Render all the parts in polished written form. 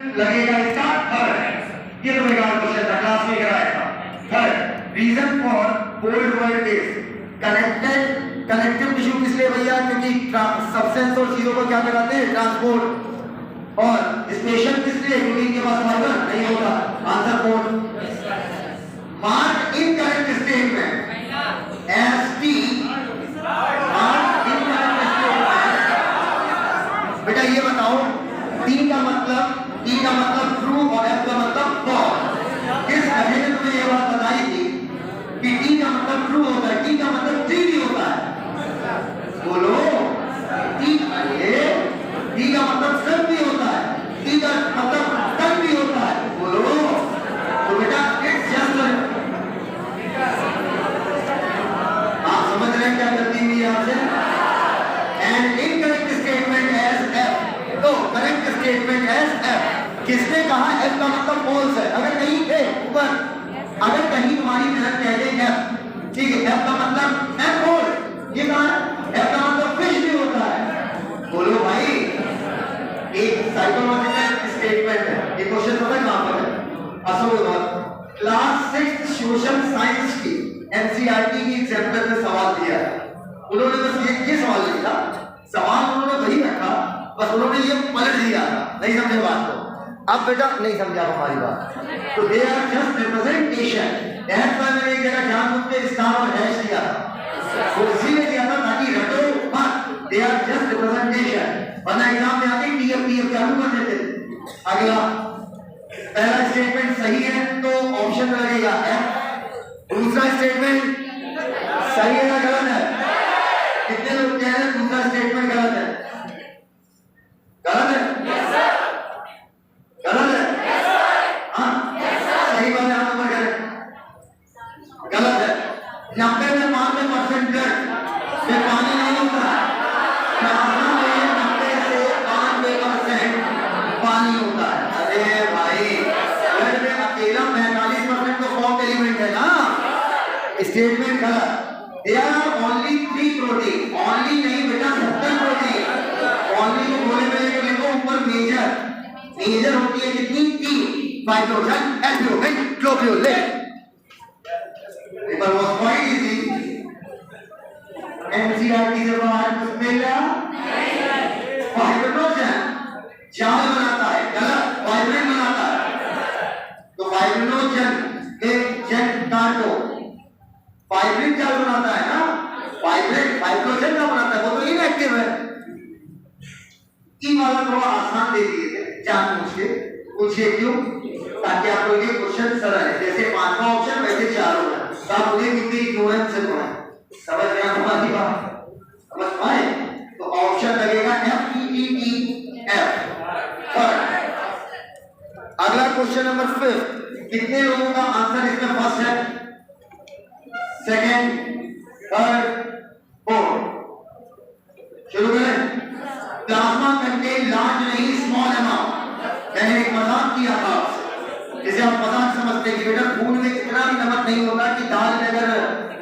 लगेगा इसका थर्ड। ये तो बेकार क्वेश्चन था, क्लास में कराया था। Third reason for bold word is connected. Connective tissue किस लिए भैया? क्योंकि सब्सटेंस और चीजों को क्या कराते हैं? ट्रांसपोर्ट। और स्पेशल किस लिए? क्योंकि इनके पास फाइबर नहीं होता। Answer code. Mark incorrect statement S T. Mark incorrect statement. बेटा ये बताओ, टी का मतलब ट्रू और एफ का मतलब फॉल्स। इस गधे ने तुम्हें ये बात बताई थी कि टी का मतलब ट्रू होता है, टी का मतलब ट्री भी होता है। बोलो टी का मतलब ट्रक भी होता है, टी का मतलब ट्रक भी होता है। बोलो तो बेटा इट्स जस्ट। आप समझ रहे हैं क्या करती हुई आपसे? And incorrect statement is F. तो करेक्ट स्टेटमेंट एज एफ। किसने कहा एफ का मतलब फॉल्स है? अगर कहीं थे ऊपर, अगर कहीं तुम्हारी तरफ कह दे एफ, ठीक है, एफ का मतलब एफ फॉल्स, ये कहा है एफ का मतलब फिश भी होता है। बोलो भाई, एक साइकोलॉजिकल स्टेटमेंट है ये। क्वेश्चन पता है कहां पर है? असल में क्लास 6 सोशल साइंस की एनसीईआरटी की एग्जाम्पल में सवाल दिया है। उन्होंने बस ये सवाल लिखा, सवाल उन्होंने वही रखा, बस उन्होंने ये पलट दिया। नहीं समझे बात को? अब बेटा नहीं समझा हमारी बात, तो they are just representation. That's why मैंने एक जगह जानबूझ के स्टार और हैश दिया था, वो इसीलिए दिया था ताकि रटो मत। दे आर जस्ट रिप्रेजेंटेशन, वरना एग्जाम में आके टीएफ चालू कर देते थे। अगला पहला स्टेटमेंट सही है तो ऑप्शन में लगेगा एफ। दूसरा स्टेटमेंट सही है या गलत है? कितने लोग कह रहे हैं दूसरा स्टेटमेंट गलत है? गलत है? गलत है? हाँ सही बात है, आप नंबर करें। गलत है। 90 में 95% में पानी नहीं होता। 90 से 95% पानी होता है। अरे भाई ब्लड में अकेला 45% तो फॉर्म एलिमेंट है ना। स्टेटमेंट गलत। There are only 3 protein. Only नहीं बेटा 70 प्रोटीन। ओनली को बोले में लिखो ऊपर मेजर होती है कितनी? 3। Fibrinogen, albumin, globulin. Paper was quite easy. NCERT से बाहर कुछ मिला? फाइब्रोजन जाल बनाता है, गलत, फाइब्रिन बनाता है। तो फाइब्रोजन में जन काटो, फाइब्रिन जाल बनाता है ना, फाइब्रोजन का बनाता है, वो तो इनएक्टिव है। ई वाला थोड़ा आसान दे दिए थे जानबूझ के, पूछिए क्यों? ताकि आपको ये क्वेश्चन सरल है। जैसे 5वां ऑप्शन वैसे 4 होगा, तो आप मुझे कितनी इग्नोरेंस से पढ़ाएं। समझ रहे हैं हमारी बात? समझ पाए? तो ऑप्शन लगेगा एफ। अगला क्वेश्चन नंबर 5। कितने लोगों का आंसर इसमें फर्स्ट है, सेकेंड, थर्ड, फोर्थ? शुरू करें। प्लाज्मा कंटेन लार्ज नहीं स्मॉल अमाउंट। मैंने एक मजाक किया था जिसे आप मजाक समझते कि बेटा खून में इतना भी नमक नहीं होता कि दाल में अगर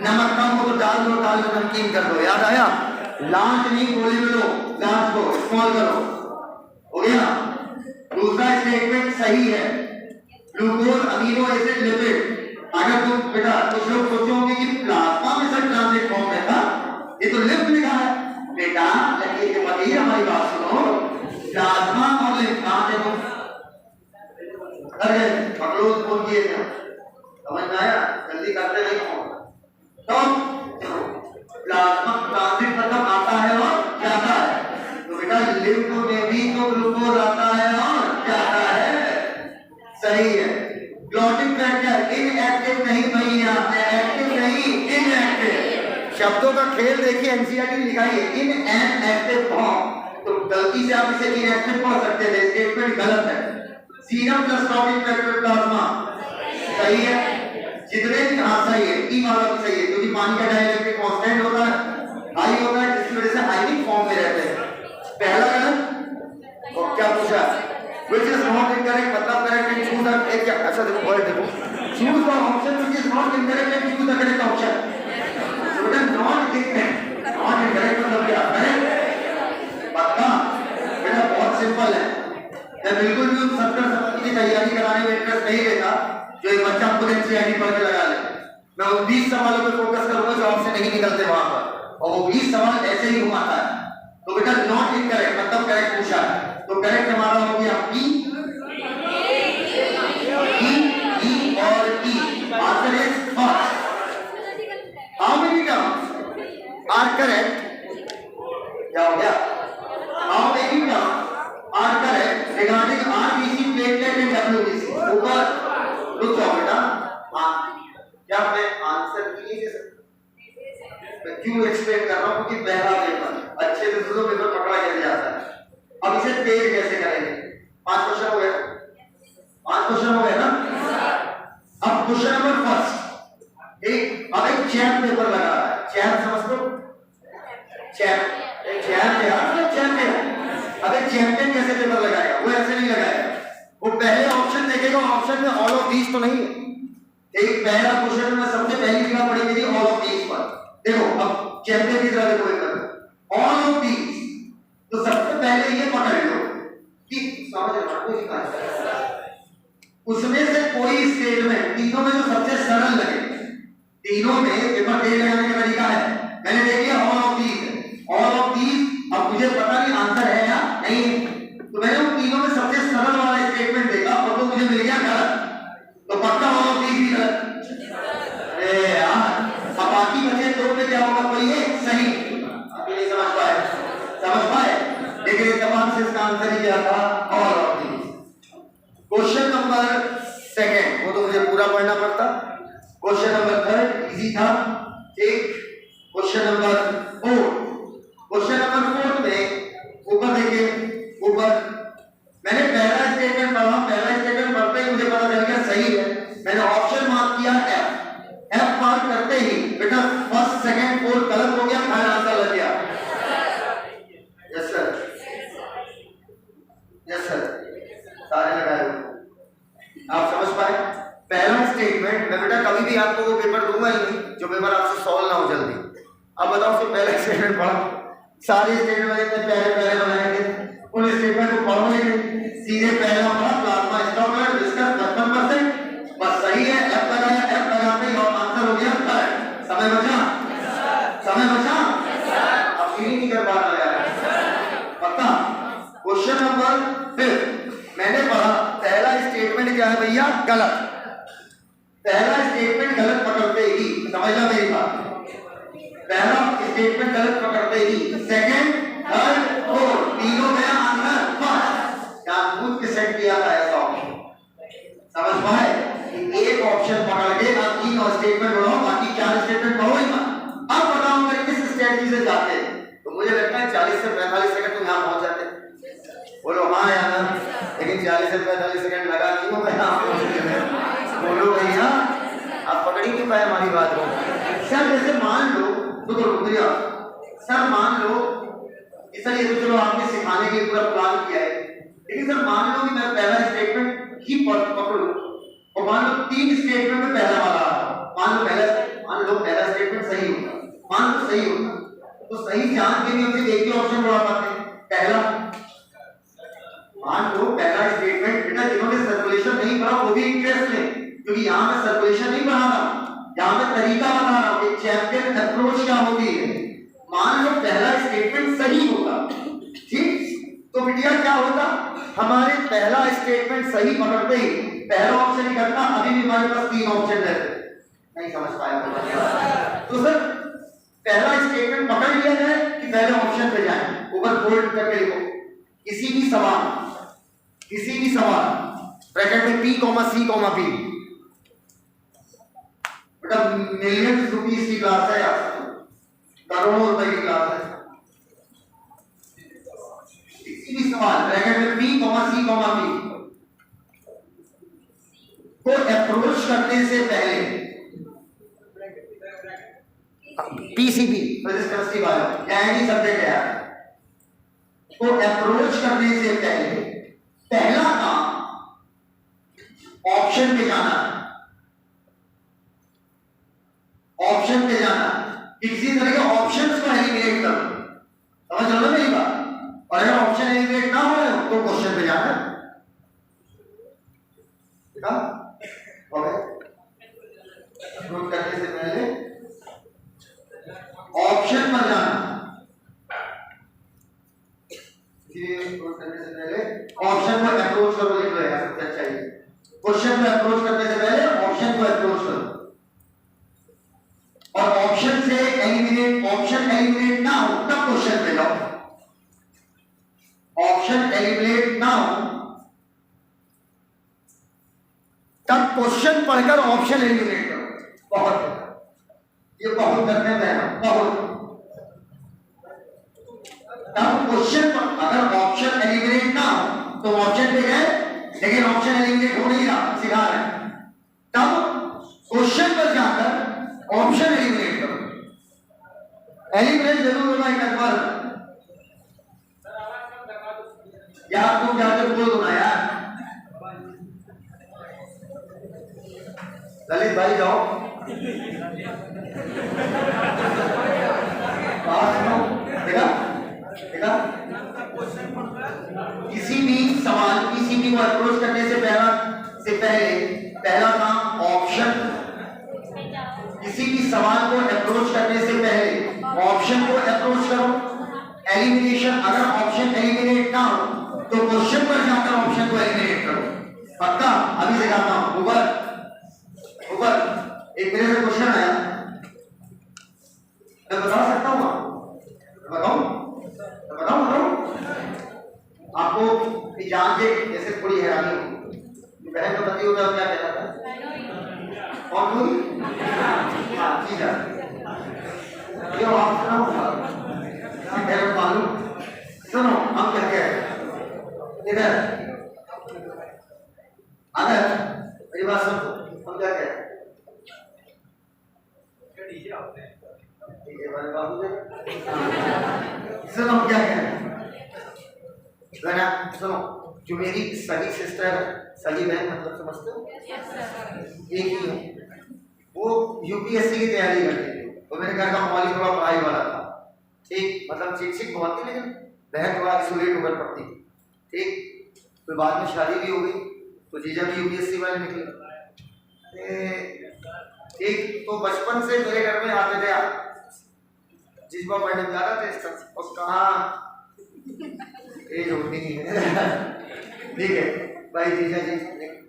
नमक कम हो तो डाल दो, दाल को नमकीन कर दो। याद आया? लार्ज नहीं गोली में लो, लार्ज को स्मॉल करो। हो गया? दूसरा स्टेटमेंट सही है। Glucose, amino acid, lipid. अगर तुम बेटा कुछ लोग सोचोगे कि प्लाज्मा में सब ट्रांजिट फॉर्म में था, ये तो लिपिड लिखा है। बेटा लेकिन बताइए हमारी बात सुनो, प्लाज्मा और लिपिड कहां थे तुम? अरे पकड़ो फोन किए थे, समझ में आया? जल्दी करते नहीं फोन। तो प्लाज्मा ट्रांजिट मतलब आता है और जाता है, तो बेटा लिम्फ में भी तो ग्लूकोज आता है और जाता है। सही है। क्लॉटिंग फैक्टर इनएक्टिव नहीं भैया, एक्टिव नहीं इनएक्टिव। शब्दों का खेल देखिए, एनसीईआरटी लिखाई है इन एन एक्टिव फॉर्म, तो गलती से आप इसे इनएक्टिव पढ़ सकते थे। स्टेटमेंट गलत है। Serum plus clotting factor plasma सही है। जितने भी हाँ सही है, ई वाला भी सही है, क्योंकि पानी का डाइलेक्ट्रिक कांस्टेंट होता है, हाई होता है, जिसकी वजह से आयनिक फॉर्म में रहते हैं। पहला गलत। और क्या पूछा? which is not incorrect मतलब correct and choose the एक क्या अच्छा देखो वर्ड देखो, choose the option which is not incorrect and choose the correct option। so it is not incorrect मतलब क्या है? पक्का बेटा बहुत सिंपल है। जब बिल्कुल भी 70 नहीं लेता जो एक बच्चा खुद एनसीईआरटी पढ़ के लगा ले। मैं उन 20 सवालों पर फोकस करूंगा जो आपसे नहीं निकलते वहां पर, और वो 20 सवाल ऐसे ही घुमाता है। तो बेटा नॉट इनकरेक्ट मतलब करेक्ट पूछा है, तो करेक्ट हमारा हो गया ई और E. Answer is first. How many terms are correct? क्या हो गया? How many terms are correct regarding RBC, platelet and WBC? ऊपर रुक जाओ बेटा। हाँ, क्या मैं आंसर नहीं दे सकता? मैं क्यों एक्सप्लेन कर रहा हूं? क्योंकि पहला पेपर अच्छे से सुनो, पेपर पकड़ा गिर जाता है। अब इसे तेज कैसे करेंगे? 5 क्वेश्चन हो गए, 5 क्वेश्चन हो गए ना। अब क्वेश्चन नंबर फर्स्ट, एक अब एक चैप पेपर लगा है। चैप समझ लो, चैप चैंपियन। अब एक चैंपियन कैसे पेपर लगाएगा? वो ऐसे नहीं लगाएगा, वो पहले ऑप्शन देखेगा, ऑप्शन में ऑल ऑफ दीज तो नहीं है। एक पहला क्वेश्चन में सबसे पहली जगह पड़ी थी ऑल ऑफ दीज पर। देखो अब चैंपियन की तरह देखो, एक ऑल ऑफ दीज, तो सबसे पहले ये पकड़ लो कि समझ रहे हो उसमें से कोई स्टेटमेंट तीनों में जो सबसे सरल लगे, तीनों में पेपर दे लगाने का तरीका है। मैंने देख लिया all of these, all of these. अब मुझे पता नहीं आंसर है या नहीं, तो मैंने उन तीनों में सबसे सरल वाला स्टेटमेंट देखा और तो मुझे मिल गया गलत, तो पक्का ऑल ऑफ दीज भी गलत। अरे यार, अब बाकी बचे दो में क्या होगा? कोई एक सही। अभी नहीं समझ पाए, लेकिन तमाम से इसका आंसर ही क्या था? All of these. Question number second, वो तो मुझे पूरा पढ़ना पड़ता। क्वेश्चन नंबर थर्ड इजी था, ठीक। क्वेश्चन नंबर 4, क्वेश्चन नंबर 4 में ऊपर देखिए, ऊपर मैंने पहला स्टेटमेंट पढ़ा, पहला स्टेटमेंट पढ़ते ही मुझे पता चल गया सही है। मैंने ऑप्शन मार्क किया एफ मार्क करते ही बेटा फर्स्ट सेकंड फोर्थ गलत हो गया, फाइनल आंसर लग गया। यस सर, यस सर, सारे लगाए हुए। आप समझ पाए? पहला स्टेटमेंट मैं बेटा कभी भी आपको वो पेपर दूंगा ही नहीं जो पेपर आपसे सॉल्व ना हो जल्दी। अब बताओ, उससे पहला स्टेटमेंट पढ़ा, सारे स्टेटमेंट इतने पहले बनाए थे, उन स्टेटमेंट को पढ़ो ही नहीं, सीधे पहला पढ़ा प्लाज्मा स्टॉक डिस्कस 55%, बस सही है, एफ लगाया, एफ लगाते ही और आंसर हो गया थर्ड। समय बचा, समय बचा। अब फील नहीं कर पा रहा यार, पक्का। क्वेश्चन नंबर 5 मैंने पढ़ा, पहला स्टेटमेंट क्या है भैया? गलत। पहला स्टेटमेंट गलत पकड़ते ही, समझना मेरी बात, पहला स्टेटमेंट गलत पकड़ते ही सेकंड, थर्ड, फोर्थ तीनों में आंसर फर्स्ट। क्या खुद के सेट किया था ऐसा ऑप्शन? समझ पाए कि एक ऑप्शन पकड़ के आप 3 स्टेटमेंट पढ़ो, बाकी 4 स्टेटमेंट पढ़ो ही मत। अब बताओ अगर किस स्ट्रेटजी से जाते हैं तो मुझे लगता है 40 से 45 सेकंड तुम यहाँ पहुंच जाते। बोलो हाँ यार, लेकिन 40 से 45 सेकंड लगा क्यों? मैं यहाँ पहुंच गया। बोलो भैया, आप पकड़ ही नहीं पाए हमारी बात को। सर जैसे मान लो, तो रुपया सर मान लो, इसलिए तो चलो आपने सिखाने के पूरा प्लान किया है, लेकिन सर मान लो कि मैं पहला स्टेटमेंट ही पकड़ूं और मान लो 3 स्टेटमेंट में पहला वाला आता, मान लो पहला स्टेटमेंट सही होगा, मान लो सही होगा, तो सही जान के भी हम सिर्फ एक ही ऑप्शन बढ़ा पाते हैं, पहला। मान लो पहला स्टेटमेंट, बेटा जिन्होंने सर्कुलेशन नहीं पढ़ा वो भी इंटरेस्ट लें, क्योंकि यहाँ मैं सर्कुलेशन नहीं पढ़ा रहा, यहाँ मैं तरीका बता रहा हूँ, एक चैंपियन अप्रोच क्या होती है। मान लो पहला स्टेटमेंट सही होता, ठीक, तो बिटिया क्या होता? हमारे पहला स्टेटमेंट सही पकड़ते ही पहला ऑप्शन ही करता, अभी भी हमारे पास 3 ऑप्शन रहते। नहीं समझ पाया? तो सर पहला स्टेटमेंट पकड़ लिया जाए कि पहले ऑप्शन पे जाए? ऊपर बोल्ड करके लिखो, किसी भी सवाल ब्रैकेट में P, C, P। बेटा मिलियन रुपीस की क्लास है यार, करोड़ों रुपए की क्लास है। किसी भी सवाल ब्रैकेट में P, C, P को अप्रोच करने से पहले PCB resistance bio any subject है को अप्रोच करने से पहले पहला काम ऑप्शन पे जाना, किसी तरह के ऑप्शंस को एलिमिनेट करो। समझ लो ना मेरी बात? और अगर ऑप्शन एलिमिनेट ना हो तो क्वेश्चन पे जाना। देखा हो गया। अपलोड करने से पहले ऑप्शन पर जाना, अपलोड करने से पहले ऑप्शन को अप्रोच करो, लिख लो यार सबसे अच्छा ये। क्वेश्चन को अप्रोच करने से पहले ऑप्शन को अप्रोच करो, और ऑप्शन से ऑप्शन एलिमिनेट ना हो तब क्वेश्चन पे जाओ। ऑप्शन एलिमिनेट ना हो तब क्वेश्चन पढ़कर ऑप्शन एलिमिनेट करो। बहुत, ये बहुत करने में बहुत। तब क्वेश्चन पर अगर ऑप्शन एलिमिनेट ना हो तो ऑप्शन पे गए, लेकिन ऑप्शन एलिमिनेट हो नहीं रहा, सिखा रहे हैं, तब क्वेश्चन पर जाकर ऑप्शन एलिमिनेट करो। एलिमिनेट जरूर होगा एक बार यार, तुम जाकर बोल दो ना यार। ललित भाई जाओ, देखा देखा। किसी भी सवाल किसी को अप्रोच करने से पहला काम ऑप्शन, किसी भी सवाल को अप्रोच करने से पहले ऑप्शन को अप्रोच करो। एलिमिनेशन, अगर ऑप्शन एलिमिनेट ना हो तो क्वेश्चन पर जाकर ऑप्शन को एलिमिनेट करो। पक्का? अभी सिखाता हूं। ऊपर एक मेरे से क्वेश्चन आया, मैं बता सकता हूँ, बताऊं आपको जान के जैसे थोड़ी हैरानी हो। बहन का पति होता है क्या कहता था? कौन हुई? हाँ ठीक है, ये आप सुनो, मालूम सुनो हम क्या कह रहे हैं इधर। अगर मेरी बात सुनो, हम क्या कह रहे हैं? सुनो क्या कह रहे हैं, सुनो। जो मेरी सगी सिस्टर, सगी बहन मतलब समझते हो, एक ही है, वो यूपीएससी की तैयारी करती थी। तो मेरे घर का माहौल थोड़ा पढ़ाई वाला था, ठीक, मतलब चिक बहुत थी, लेकिन बहन थोड़ा आइसोलेट होकर पढ़ती थी, ठीक। फिर बाद में शादी भी हो गई, तो जीजा भी यूपीएससी वाले निकले, ठीक। तो बचपन से मेरे घर में आते थे, जिसबा पढ़ने जा रहा थे, और कहाँ एज होती नहीं है ठीक है भाई, जीजा जी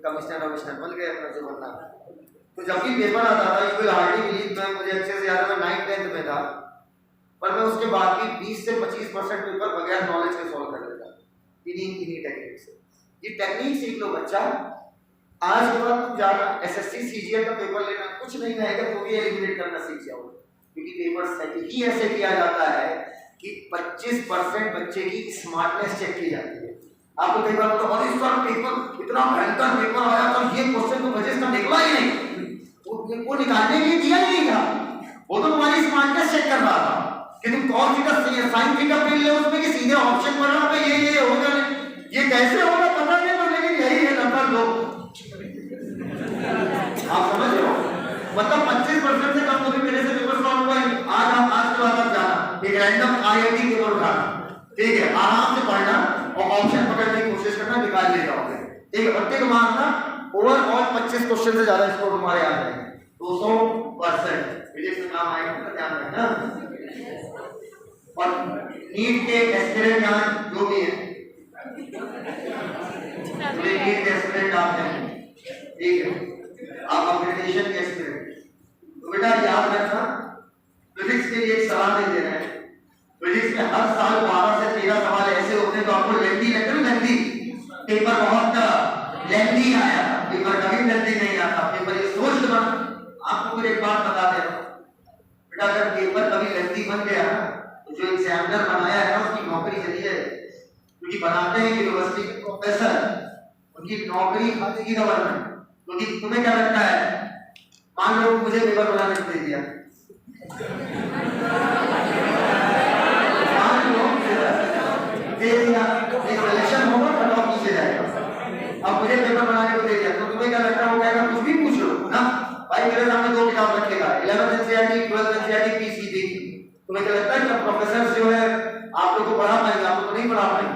कमिश्नर बन गए अपना जो बनना। तो जब भी पेपर आता था, यू विल हार्डली बिलीव, मैं मुझे अच्छे से याद है, मैं 9th-10th में था, पर मैं उसके बाद भी 20 से 25% पेपर बगैर नॉलेज के सॉल्व कर लेता, इन्हीं टेक्निक से। ये टेक्निक सीख लो बच्चा, आज के बाद तुम जाना एसएससी सीजीएल का पेपर लेना, कुछ नहीं रहेगा तो भी एलिमिनेट करना सीख जाओगे, क्योंकि पेपर सेट ही ऐसे किया जाता है कि 25% बच्चे की स्मार्टनेस चेक की जाती है। आपको कई बार तो और इस बार पेपर इतना भयंकर पेपर आया, तो ये क्वेश्चन तो बच्चे का निकला ही नहीं, वो निकालने के लिए दिया ही नहीं था, वो तो तुम्हारी स्मार्टनेस चेक कर रहा था कि तुम कौन सी का साइन थीटा फिल ले उसमें कि सीधे ऑप्शन पर पे ये होगा, ये कैसे होगा पता नहीं, पर लेकिन यही है नंबर 2। आप समझ रहे हो, मतलब 25% से कम कभी मेरे से पेपर सॉल्व हुआ है। आज के बाद आप जाना एक रैंडम आईआईटी पेपर उठाना, ठीक है, आराम से पढ़ना और ऑप्शन पकड़ने की कोशिश करना, निकाल ले जाओगे, ठीक है। और टिक मारना, ओवरऑल 25 क्वेश्चन से ज्यादा स्कोर तुम्हारे आ जाएंगे, 200%। फिजिक्स में काम आएगा, ध्यान रखना। और नीट के एस्पिरेंट यहाँ जो भी है, नीट के एस्पिरेंट आप हैं, ठीक है, आप अपग्रेडेशन के एस्पिरेंट। तो बेटा याद रखना, फिजिक्स के लिए एक सवाल दे रहे हैं, फिजिक्स में हर साल 12 से 13 सवाल ऐसे होते हैं तो आपको लेंथी लगता है, लेंथी पेपर बहुत लेंथी आया, पेपर कभी लेंथी नहीं आता, पेपर ये सोच लो। आपको फिर एक बात बता दे रहा हूं बेटा, अगर पेपर कभी लेंथी बन गया तो जो एग्जामिनर बनाया है उसकी नौकरी चली जाए, क्योंकि बनाते हैं यूनिवर्सिटी के प्रोफेसर, उनकी नौकरी खाती गवर्नमेंट। क्योंकि तुम्हें क्या लगता है, मान लो मुझे पेपर बनाने को दे दिया, इलेक्शन होगा कट ऑफ नीचे जाएगा, अब मुझे पेपर बनाने को दे दिया, तो तुम्हें क्या लगता है, वो कहेगा कुछ भी पूछ लो ना भाई, मेरे सामने 2 किताब रखेगा, 11th NCERT 12th NCERT PC देखी। तुम्हें क्या लगता है कि प्रोफेसर जो है आप लोग को पढ़ा पाएंगे? आप लोग को नहीं पढ़ा पाएंगे,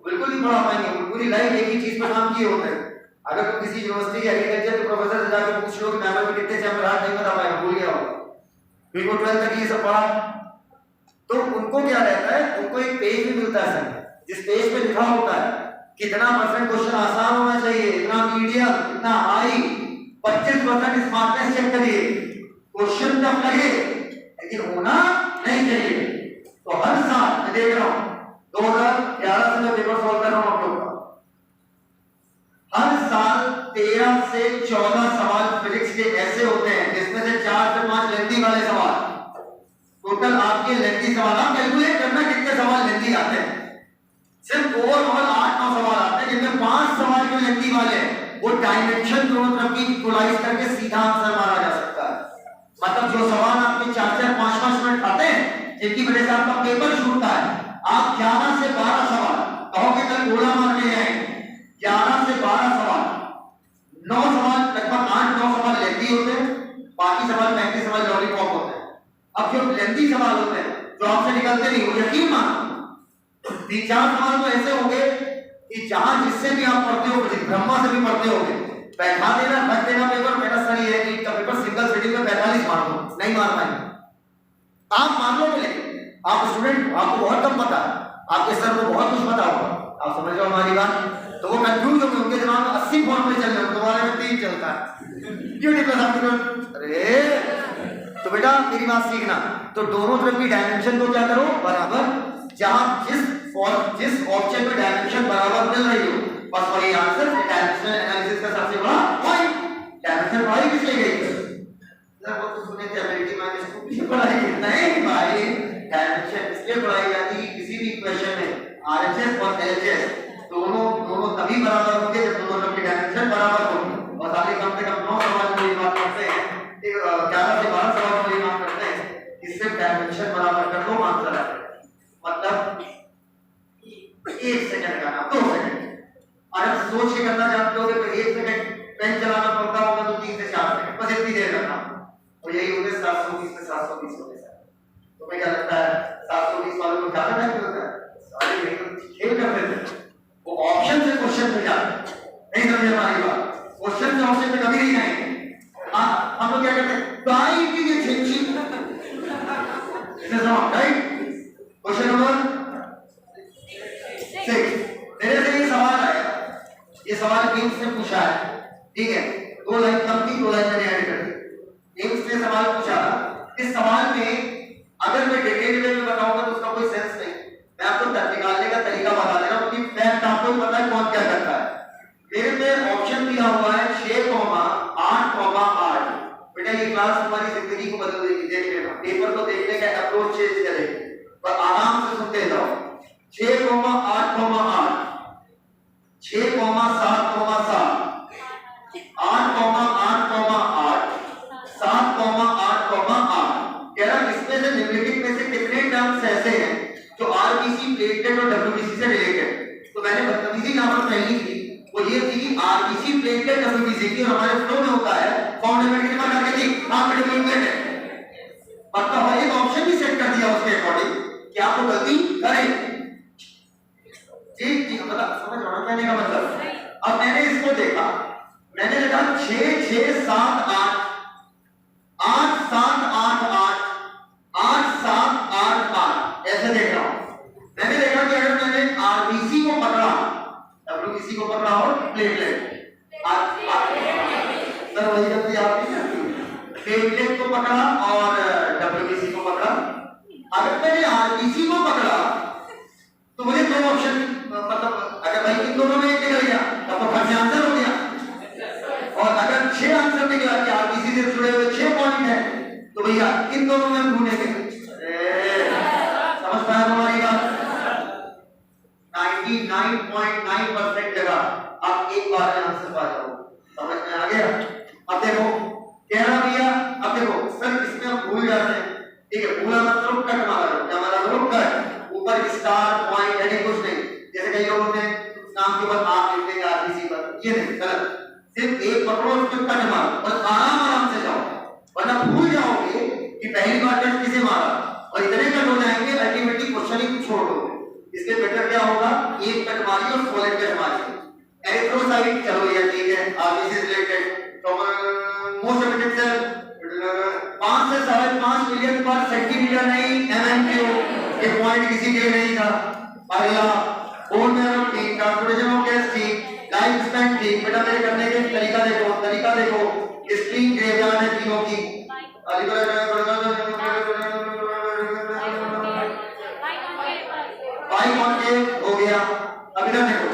बिल्कुल नहीं पढ़ा पाएंगे, वो पूरी लाइफ एक ही चीज पर काम किए होते हैं। अगर तुम किसी यूनिवर्सिटी के एग्रीकल्चर के प्रोफेसर से जाकर पूछ लो कि मैम में कितने चैप्टर आज नहीं बता पाएगा, भूल गया होगा, फिर वो 12th तक ये सब पढ़ा, तो उनको क्या रहता है, उनको एक पेज भी मिलता है सर, जिस पेज पे लिखा होता है कितना परसेंट क्वेश्चन आसान होना चाहिए, इतना मीडियम, इतना हाई, 25% स्मार्टनेस चेक करिए, क्वेश्चन टफ लगे लेकिन होना नहीं चाहिए। तो हर साल मैं देख रहा हूं 2011 से मैं पेपर सॉल्व कर रहा हूं आप लोग का, हर साल 13 से 14 सवाल फिजिक्स के ऐसे होते हैं जिसमें से 4 से 5 लेंथी वाले सवाल, टोटल आपके लेंथी सवाल, आप कैलकुलेट करना कितने सवाल लेंथी आते हैं, सिर्फ ओवरऑल 8-9 सवाल आते हैं जिनमें 5 सवाल जो लेंथी वाले हैं वो डायमेंशन दोनों तरफ की इक्वलाइज करके सीधा आंसर मारा जा सकता है। मतलब जो सवाल आपके 4-4, 5-5 मिनट आते हैं जिनकी वजह से आपका पेपर छूटता है, आप 11 से 12 सवाल कहोगे कल गोला मारने जाएंगे, 11 से 12 सवाल, 9 सवाल, लगभग 8-9 सवाल लेंथी होते हैं, बाकी सवाल 35 सवाल लॉलीपॉप होते हैं। अब जो लेंथी सवाल होते हैं जो आपसे निकलते नहीं, वो यकीन मानो 3-4 सवाल तो ऐसे होंगे कि जहां जिससे भी आप पढ़ते हो, ब्रह्मा से भी पढ़ते होंगे, बैठा देना, रख देना पेपर, मेरा सर ये है कि इसका पेपर सिंगल सिटिंग में 45 मार दो, नहीं मार पाएंगे, आप मान लोगे, लेकिन आप स्टूडेंट, आपको बहुत कम पता है, आपके सर को बहुत कुछ पता होगा, आप समझ लो हमारी बात, तो वो कंफ्यूज हो गए, उनके दिमाग में 80 फॉर्मूले चल रहे हैं, तुम्हारे में 3 चलता है। अरे तो बेटा मेरी बात सीखना, तो दोनों तरफ की डायमेंशन को क्या करो बराबर, जहां जिस ऑब्जेक्ट में डायमेंशन बराबर मिल रही हो बस वही आंसर। डायमेंशनल एनालिसिस का सबसे बड़ा पॉइंट, डायमेंशन पढ़ाई किस लिए गई सर, वो तो सुने थे एबिलिटी माइनस 2 किस पढ़ाई, नहीं भाई, डायमेंशन इसलिए पढ़ाई जाती है किसी भी इक्वेशन में आरएचएस और एलएचएस दोनों तभी बराबर होंगे जब दोनों तरफ की डायमेंशन बराबर होंगे, और सारे कम से कम 9 सवाल में ये बात करते हैं, 11 से 12 सवाल में ये बात करते हैं, इससे डायमेंशन बराबर कर दो आंसर आ जाएगा। मतलब 1 सेकंड का नाम 2 सेकंड, अगर सोच के करना चाहते हो तो 1 सेकंड पेन चलाना पड़ता होगा तो 3 से 4 सेकंड, बस इतनी देर रखना, और यही होते 720 में 720 होते हैं। तो मैं क्या लगता है 720 वालों को ज्यादा टाइम होता है, सारे यही खेल करते थे, वो ऑप्शन से क्वेश्चन पे जाते, नहीं समझे हमारी बात, क्वेश्चन से ऑप्शन पे कभी नहीं जाएंगे। हम लोग क्या करते हैं, गाय की ये छिंची राइट। क्वेश्चन नंबर 6 मेरे से ये सवाल आया, ये सवाल गेम्स ने पूछा है, ठीक है, 2 लाइन कम थी, 2 लाइन मैंने ऐड कर दी। गेम्स ने सवाल पूछा, इस सवाल में अगर मैं डिटेल में बताऊंगा तो उसका कोई सेंस नहीं, मैं आपको निकालने का तरीका बता दे रहा हूं, क्योंकि फैक्ट आपको ही पता है कौन क्या करता है। मेरे पे ऑप्शन दिया हुआ है 6,8,8। बेटा ये क्लास तुम्हारी जिंदगी को बदल देगी, देख लेना, पेपर को देखने का अप्रोच चेंज करेगी, पर आराम से सुनते जाओ। 6,8,8, 6,7,7, 8,8,8, 7,8,8। कह रहा इसमें से निम्नलिखित में से कितने टर्म्स ऐसे हैं जो आरबीसी, प्लेटलेट और डब्ल्यूबीसी से रिलेटेड। तो मैंने बदतमीजी यहां पर पहली थी, वो ये थी कि आरबीसी, प्लेटलेट, डब्ल्यूबीसी की हमारे फ्लो में होता है फाउंडेमेंटल की बात करके थी, आप डेवलपमेंट है, मतलब एक ऑप्शन भी सेट कर दिया उसके अकॉर्डिंग कि आपको गलती करें, ठीक, मतलब समझ रहे हो कहने का मतलब। अब मैंने इसको देखा, मैंने देखा 6, 6, 7, 8, 8, 7, 8, 8, 8, 7, 8, 8 ऐसे देख रहा हूं। मैंने देखा कि अगर मैंने आरबीसी को पकड़ा, डब्ल्यूबीसी को पकड़ा और प्लेटलेट, सर वही गलती आपकी करती, प्लेटलेट को पकड़ा और डब्ल्यूबीसी को पकड़ा। अगर मैंने आरबीसी को पकड़ा तो मुझे 2 ऑप्शन, मतलब अगर भाई इन दोनों में एक निकल गया तब तो फर्स्ट आंसर हो गया, और अगर 6 आंसर निकला कि आरबीसी से जुड़े हुए 6 पॉइंट है तो भैया इन दोनों में ढूंढेंगे। समझ पाया हमारी बात? 99.9% जगह आप एक बार में आंसर पा जाओ, समझ में आ गया? अब देखो कह रहा भैया, अब देखो सर इसमें हम भूल जाते हैं, ठीक है, भूला मतलब कट मारा, क्या मारा करो कट, ऊपर स्टार पॉइंट है कुछ नहीं, जैसे कई लोग होते हैं नाम के बाद आप लिख देंगे आरबीसी पर, ये नहीं, गलत, सिर्फ एक पकड़ो उसमें कट मारो और आराम से जाओ, वरना भूल जाओगे कि पहली बार कट किसे मारा, और इतने कट हो जाएंगे अल्टीमेटली क्वेश्चन ही छोड़ दोगे। इसलिए बेटर क्या होगा, एक कट मारिए और सॉलिड कट मारिए, एरिथ्रोसाइट, चलो ये ठीक है, आगे से रिलेटेड मोस्ट ऑफ सेल 5 से 5.5 मिलियन पर सेंटीमीटर नहीं एमएमक्यू, ये पॉइंट किसी के लिए नहीं था। अगला बोन मैरो ठीक, ट्रांसपोर्टेशन ऑफ गैस ठीक, लाइफ स्पैन ठीक। बेटा मेरे करने के तरीका देखो स्क्रीन ग्रेवयार्ड है तीनों की। बाई कॉन्केव हो गया। अब इधर देखो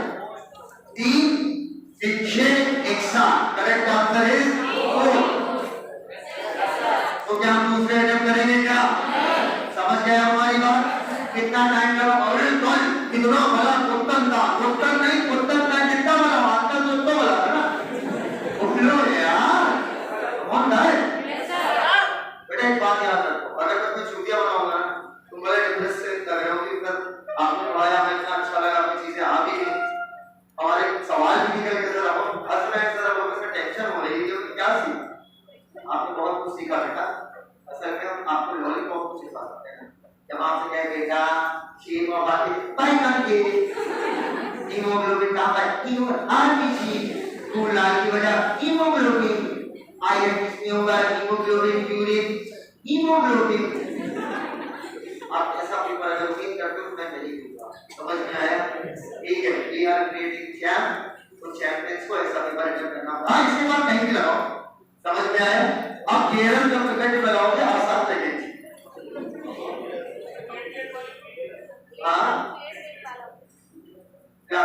3 6 एक साथ, करेक्ट आंसर इज 4। तो क्या हम दूसरे अटेम्प्ट करेंगे क्या? समझ गए हमारी बात? कितना टाइम लगा? और कौन कितना भला कुत्तन था, कुत्तन नहीं कुत्तन का कितना भला वार्ता तो भला है ना। उठलो यार, कौन है? बेटा एक बात याद रखो, अगर मैं छुट्टियां बनाऊंगा तुम बड़े इंटरेस्ट से कर रहे हो कि सर आपने पढ़ाया, हमें इतना अच्छा लगा, हमें चीजें आ भी गई, हमारे सवाल भी निकल के सर हम हंस रहे हैं, सर हम इसमें टेंशन हो रही है कि क्या सीखा। आपने बहुत कुछ सीखा बेटा, असल में हम आपको लॉलीपॉप को सिखा सकते हैं। जब आपसे कहे बेटा शेप और बाकी बाई करके हीमोग्लोबिन कहां पर हीमो आरबीसी को लाल की वजह हीमोग्लोबिन, आयरन किसमें होगा? Haemoglobin, urine haemoglobin. आप ऐसा पेपर अगर उम्मीद करते हो मैं नहीं दूंगा, समझ में आया? ठीक है, वी आर क्रिएटिंग चैंप, तो चैंपियंस को ऐसा पेपर अटेम्प्ट करना होगा। इसके बाद कहीं भी लगाओ, समझ में आया? अब केरल जब क्रिकेट लगाओगे आसान लगेगी। हाँ क्या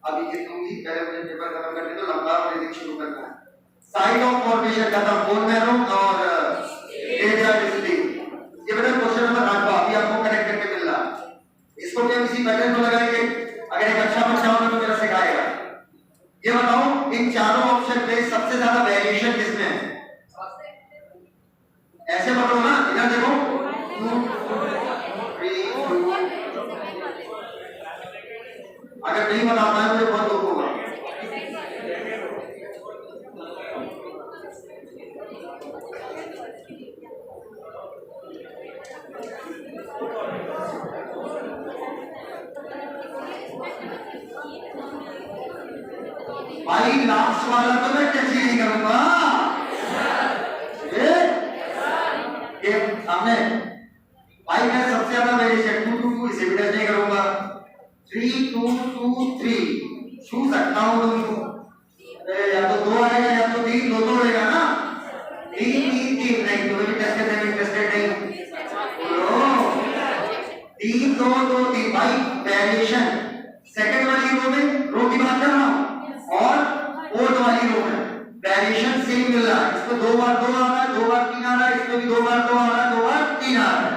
अभी जितनी पहले मुझे पेपर खत्म करने तो लंबा ब्रीदिंग शुरू करना है। साइट ऑफ फॉर्मेशन खत्म, बोन मैरो और एरिया डिस्प्ले। ये बेटा क्वेश्चन नंबर 8 अभी आपको कनेक्ट करके मिल रहा है। इसको क्या किसी पैटर्न को लगाएंगे? अगर एक अच्छा बच्चा होगा तो मेरा सिखाएगा। ये बताओ इन चारों ऑप्शन में सबसे ज्यादा वेरिएशन किसमें है? ऐसे बताओ ना, इधर देखो 2 3 2। अगर नहीं बता पाए मुझे बहुत दुख होगा। भाई लास्ट वाला तो मैं टच ही नहीं करूंगा। ये हमने भाई मैं सबसे ज्यादा वेरिएशन 2 2 2 इसे भी टच नहीं करूंगा। 3 2 2 3 छू सकता हूं तुमको, या तो 2 आएगा या तो 3, 2 तो होएगा ना। 3 3 3 नहीं, तुम्हें भी टच करने में इंटरेस्टेड नहीं। 3 2 2 3 भाई वेरिएशन सेकंड वाली रो में, रो की बात कर रहा हूं, और फोर्थ वाली रो में वेरिएशन सेम मिल रहा है। इसमें 2 बार 2 आ रहा है, 2 बार 3 आ रहा है, इसमें भी 2 बार 2 आ रहा है, 2 बार 3 आ रहा है।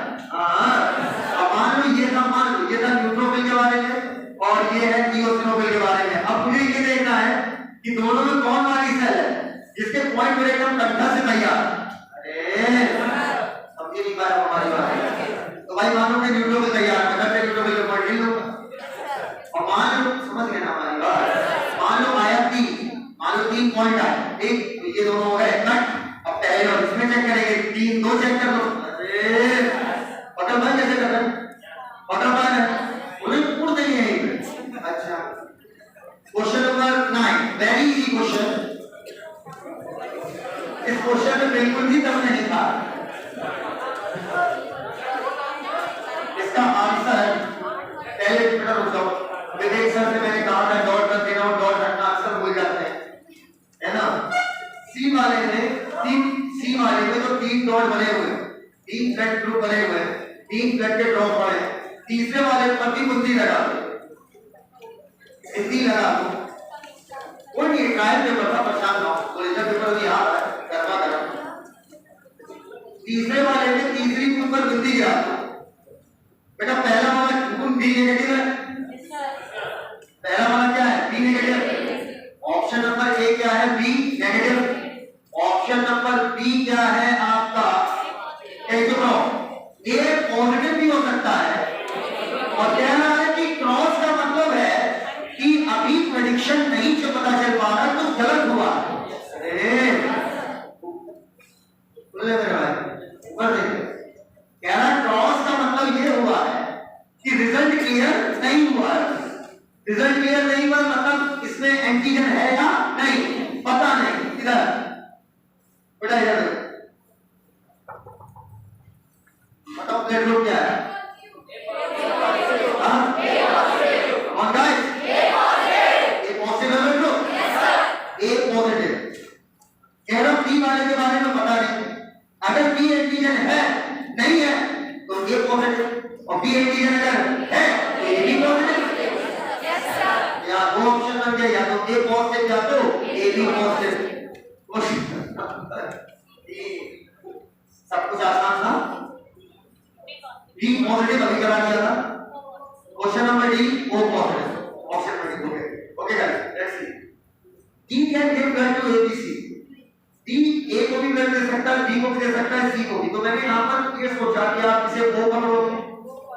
अब मान लो ये था न्यूट्रोफिल के बारे में और ये है इओसिनोफिल के बारे में। अब मुझे ये देखना है कि दोनों में कौन वाली सेल है जिसके पॉइंट मेरे एकदम कंधा से तैयार। अरे समझ नहीं पाया हमारी बात। तो भाई मान लो कि न्यूट्रोफिल तैयार है, मैं न्यूट्रोफिल के पॉइंट ले लूंगा। और मान लो, समझ गए ना हमारी बात? मान लो आया 3 पॉइंट आए, ठीक, तो ये दोनों हो गए कट। अब पहले और इसमें चेक करेंगे, 3 2 चेक कर लो। अरे बटरफ्लाई कैसे कर रहे हैं? बटरफ्लाई है उन्हें पूर्ण नहीं है। अच्छा question number 9 very easy question. इस क्वेश्चन में बिल्कुल भी दम नहीं था। इसका आंसर पहले बेटा रुक जाओ, विवेक सर से मैंने कहा था डॉट रख देना और डॉट रखना अक्सर भूल जाते हैं, है ना। सी वाले में तो 3 डॉट बने हुए, 3 फ्लैट ग्रुप बने हुए, 3 फ्लैट के ड्रॉप पड़े। तीसरे वाले पर भी बुंदी लगा दो, इतनी लगा दो। कोई नहीं, ट्रायल पेपर था, परेशान ना हो, ओरिजिनल पेपर भी आ रहा है, करवा करो। तीसरे वाले में तीसरी बुंद पर बुंदी गिरा दो। बेटा पहला वाला बुंद बी नेगेटिव है, पहला वाला क्या है? B negative. Option number A क्या है? B negative. Option number B क्या है आपका? ए पॉजिटिव भी हो सकता है, और कह रहा है कि क्रॉस का मतलब है कि अभी प्रेडिक्शन नहीं पता चल पा रहा, तो गलत हुआ। अरे बोले मेरे भाई ऊपर देखिए, कह रहा क्रॉस का मतलब ये हुआ है कि रिजल्ट क्लियर नहीं एंटीजन है या नहीं, पता नहीं। इधर बेटा इधर बताओ ब्लड ग्रुप क्या है? और गाइस ए पॉजिटिव ब्लड ग्रुप, ए पॉजिटिव। कह रहा हूं बी वाले के बारे में पता नहीं। अगर बी एंटीजन है नहीं है तो ए पॉजिटिव, और बी एंटीजन अगर है तो ए बी पॉजिटिव। या दो ऑप्शन बन गए, या तो ए पॉजिटिव या तो ए बी पॉजिटिव। सब कुछ आसान था। बी पॉजिटिव अभी करा दिया था। Question number D O positive, option number D. Okay guys, let's see. D can give blood to ABC. D A को भी ब्लड दे सकता है, बी को भी दे सकता है, सी को भी। तो मैंने यहां पर ये सोचा कि आप इसे ओ करोगे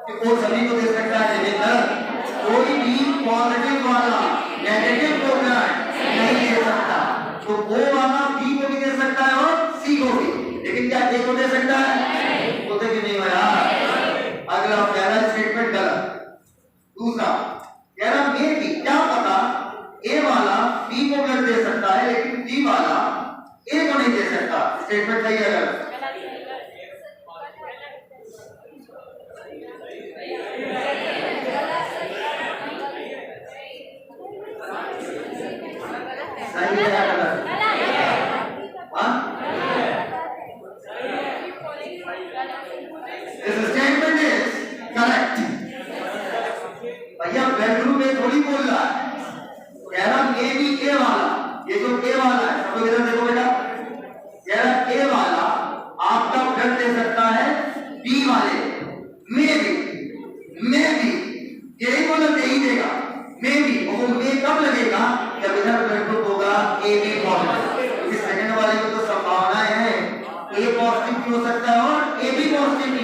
कि ओ सभी को दे सकता है, लेकिन कोई भी पॉजिटिव वाला नेगेटिव को ब्लड नहीं दे सकता। तो ओ वाला बी को भी दे सकता है और सी को भी, लेकिन क्या ए को दे सकता है? बोलते कि नहीं यार। अगला पहला स्टेटमेंट गलत। दूसरा कह रहा मे भी, क्या पता ए वाला बी को ब्लड दे सकता है लेकिन बी वाला ए को नहीं दे सकता। स्टेटमेंट सही है गलत? सही है गलत? This statement is correct. भैया ब्लड ग्रुप ए थोड़ी बोल रहा है, कह रहा ए बी ए वाला, ये जो ए वाला है सब लोग इधर देखो बेटा, कह रहा ए वाला आपका ब्लड दे सकता है बी वाले, मे भी यही बोला यही देगा, मे भी। और वो मे कब लगेगा जब इधर ब्लड ग्रुप होगा ए बी पॉजिटिव, क्योंकि सेकंड वाले की तो संभावनाएं हैं ए पॉजिटिव भी हो सकता है और ए बी पॉजिटिव भी।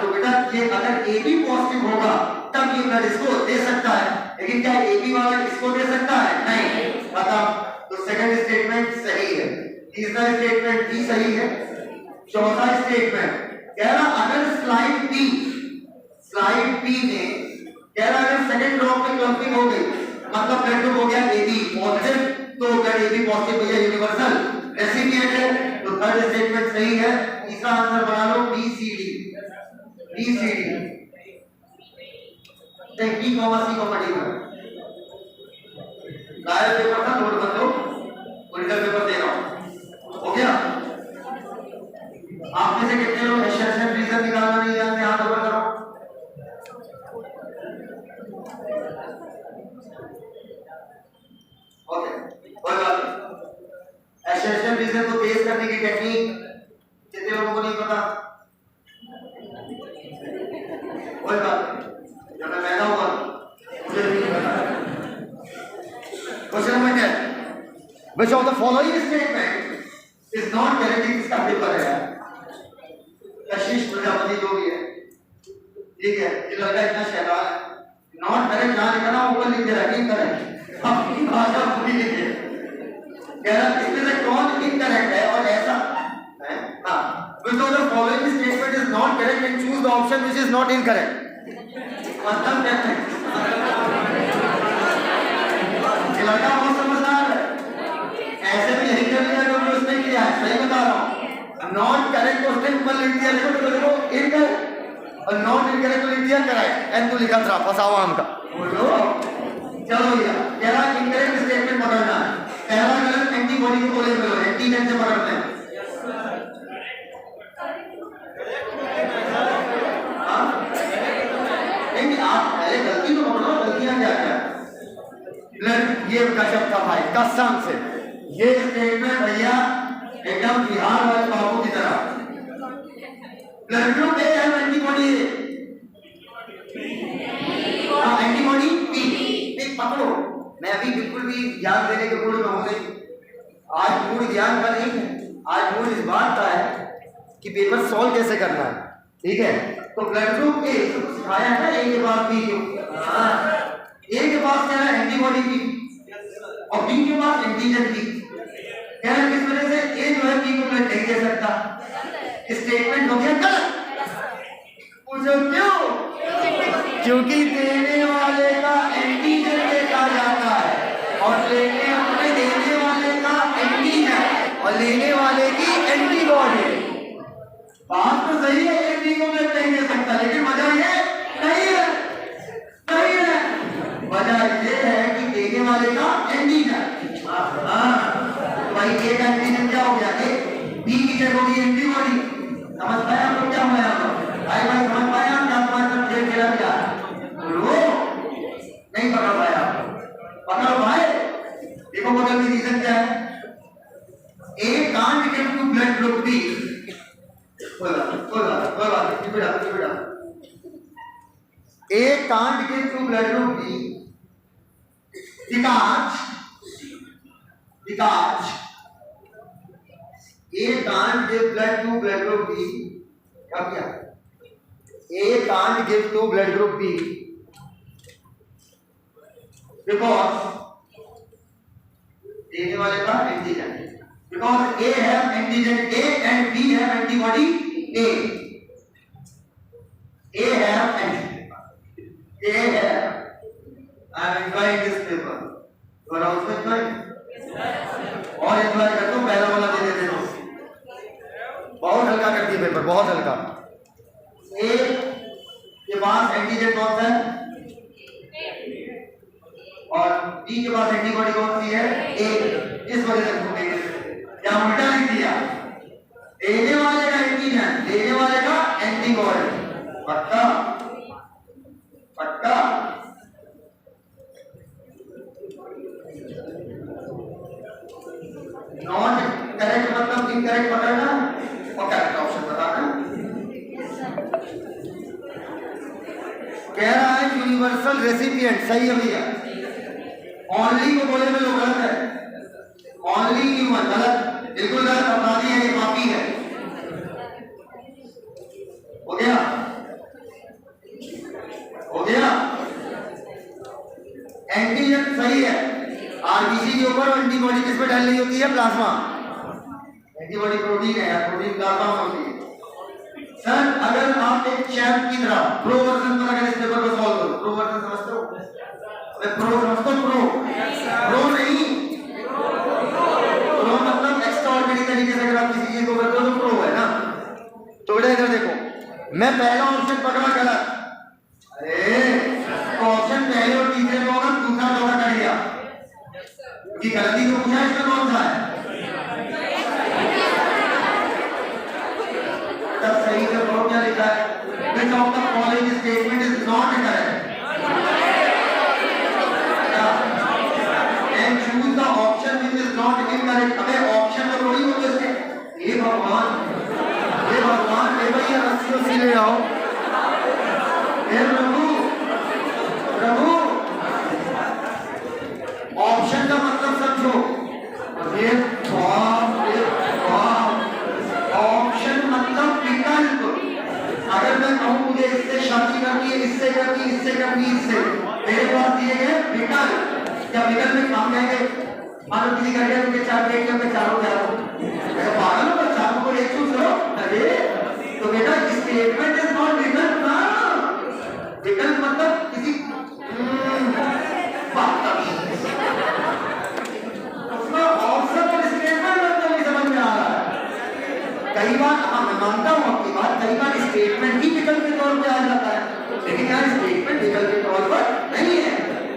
तो बेटा ये अगर ए बी पॉजिटिव होगा तब ये ब्लड इसको दे सकता है, लेकिन क्या ए बी वाला इसको दे सकता है? नहीं। बताओ। तो सेकंड स्टेटमेंट सही है, तीसरा स्टेटमेंट भी सही है, चौथा स्टेटमेंट कह रहा अगर स्लाइड बी में कह रहा अगर सेकंड ड्रॉप में क्लम्पिंग हो गई मतलब ब्लड ग्रुप हो गया ए बी पॉजिटिव, तो ब्लड ए बी पॉजिटिव भैया यूनिवर्सल रेसिपिएंट है। तो थर्ड स्टेटमेंट सही है। तीसरा आंसर बना लो B C D. D comma C comma D में लाइव पेपर था, नोट कर लो, पॉलिटिकल पेपर दे रहा हूं। हो गया? आप में से कितने लोग एसेशन रीजन निकालना नहीं जानते? हाथ ऊपर करो। ओके, कोई बात नहीं। एसेशन रीजन को तेज करने की टेक्निक कितने लोगों को नहीं पता? कोई बात नहीं, जब मैं पैदा हुआ मुझे नहीं पता। Question number 10, which of the following statement is not correct? इसका पेपर है कशिश प्रजापति जो भी है, ठीक है, ये लड़का इतना शैतान है, नॉट करेक्ट जहां लिखा ना ऊपर लिख दे रहा है इनकरेक्ट, अपनी भाषा पूरी लिखे। कह रहा इसमें से कौन इनकरेक्ट है और ऐसा है? हाँ, which of the following statement is not correct and choose the option which is not incorrect. मतलब क्या है? ये लड़का बहुत समझदार है, ऐसे भी यही कर लिया जो उसने किया है। सही बता रहा हूँ, नॉट करेक्ट को उसने ऊपर लिख दिया, देखो इनकरेक्ट, और नॉट इनकरेक्ट को लिख दिया करेक्ट, एंड तू लिखा था फसाओ हमका। बोलो चलो भैया, कह रहा इनकरेक्ट स्टेटमेंट पकड़ना है। पहला गलत एंटीबॉडी को बोले बोलो, एंटीजन से पकड़ते हैं। आप पहले गलती तो पकड़ो, गलतियां क्या क्या? ब्लड, ये गजब था भाई कसम से, ये स्टेटमेंट भैया एकदम बिहार वाले बाबू की तरह। ब्लड ग्रुप ए है, एंटीबॉडी एंटीबॉडी बी पकड़ो। मैं अभी बिल्कुल भी ज्ञान देने के मूड में हूं नहीं, आज मूड ज्ञान का नहीं है, आज मूड इस बात का है कि पेपर सॉल्व कैसे करना है, ठीक है? तो ब्लड ग्रुप ए तो सिखाया है, ए के पास बी क्यों? ए के पास क्या है? एंटीबॉडी बी, और बी के पास एंटीजन बी। क्या है? किस वजह से ए जो है बी को ब्लड नहीं दे सकता? स्टेटमेंट हो गया गलत। पूछो क्यों? क्योंकि देने वाले का एंटीजन देखा जाता है। लेने वाले की एंटीबॉडी। बात तो सही है, एक भी को मैं नहीं दे सकता, लेकिन वजह ये नहीं है, नहीं है। वजह ये है कि देने वाले का एंटीजन। भाई ए का एंटीजन क्या हो गया? ए बी की जगह होगी एंटीबॉडी। समझ पाया आपको क्या हुआ यहाँ पर? भाई समझ पाया क्या? तुम्हारे साथ खेल खेला क्या? बोलो, नहीं पकड़ पाया? पकड़ो भाई। देखो बगल में रीजन क्या है? A can't give to blood group B. कोई बात, A can't give to blood group B because A can't give blood to blood group B। क्या किया? A can't give to blood group B because देने वाले का antigen, because A have antigen A and B have antibody A। A have antigen A have। I am enjoying this paper। You are also enjoying? और enjoy करते हो, पहला वाला दे देते हो। बहुत हल्का करती है पेपर, बहुत हल्का। A के पास एंटीजन कौन सा है? और B के पास एंटीबॉडी कौन सी है? A। इस वजह से पूछेंगे क्या उल्टा लिख दिया? देने वाले का एंटीजन, देने वाले का एंटीबॉडी। पक्का पक्का। नॉट करेक्ट मतलब इनकरेक्ट पकड़ना और करेक्ट ऑप्शन बताना। कह रहा है यूनिवर्सल रेसिपिएंट, सही है भैया। ओनली को बोले में लोग गलत है। ओनली ह्यूमन गलत, बिल्कुल गलत, अपराधी है, ये पापी है। हो गया, हो गया। एंटीजन सही है, आरबीसी के ऊपर, एंटीबॉडी किस पे डाल रही होती है? प्लाज्मा। एंटीबॉडी प्रोटीन है, प्रोटीन प्लाज्मा में होती है। सर अगर आप एक चैम्प की तरह प्रो वर्जन पर अगर इस पेपर को सॉल्व करो, प्रो वर्जन समझते हो? प्रो समझते हो? प्रो नहीं, प्रो मतलब एक्स्ट्राऑर्डिनरी तरीके से अगर आप किसी चीज को करते हो तो प्रो है ना। तो बेटा इधर देखो, मैं पहला ऑप्शन पकड़ा गलत, अरे तो ऑप्शन पहले और तीसरे में होगा, दूसरा चौथा कट गया कि गलती तो पूछा इसमें कौन सा है? तब सही से बोलो क्या लिखा है? Which of the following statement is not correct? And choose the option which is not incorrect। अबे ऑप्शन में थोड़ी होते इसके। हे भगवान, हे भगवान, हे भैया रस्सी ले आओ। हे प्रभु, प्रभु ऑप्शन का मतलब समझो। ये ऑप्शन मतलब विकल्प। अगर मैं कहूं मुझे इससे शादी करनी है, इससे करनी, इससे करनी, इससे, मेरे पास दिए गए विकल्प, क्या विकल्प में काम कहेंगे? मानो किसी का क्या तुमने चार पेट में चारों चारों पागल हो, चारों को एक चूज करो। अरे तो बेटा स्टेटमेंट इज नॉट विकल्प ना। विकल्प मतलब किसी उसमें ऑप्शन और स्टेटमेंट मतलब नहीं समझ में आ रहा है। कई बार हाँ मैं मानता हूँ आपकी बात, कई बार स्टेटमेंट ही विकल्प के तौर पे आ जाता है, लेकिन यहाँ स्टेटमेंट विकल्प के तौर पर नहीं है।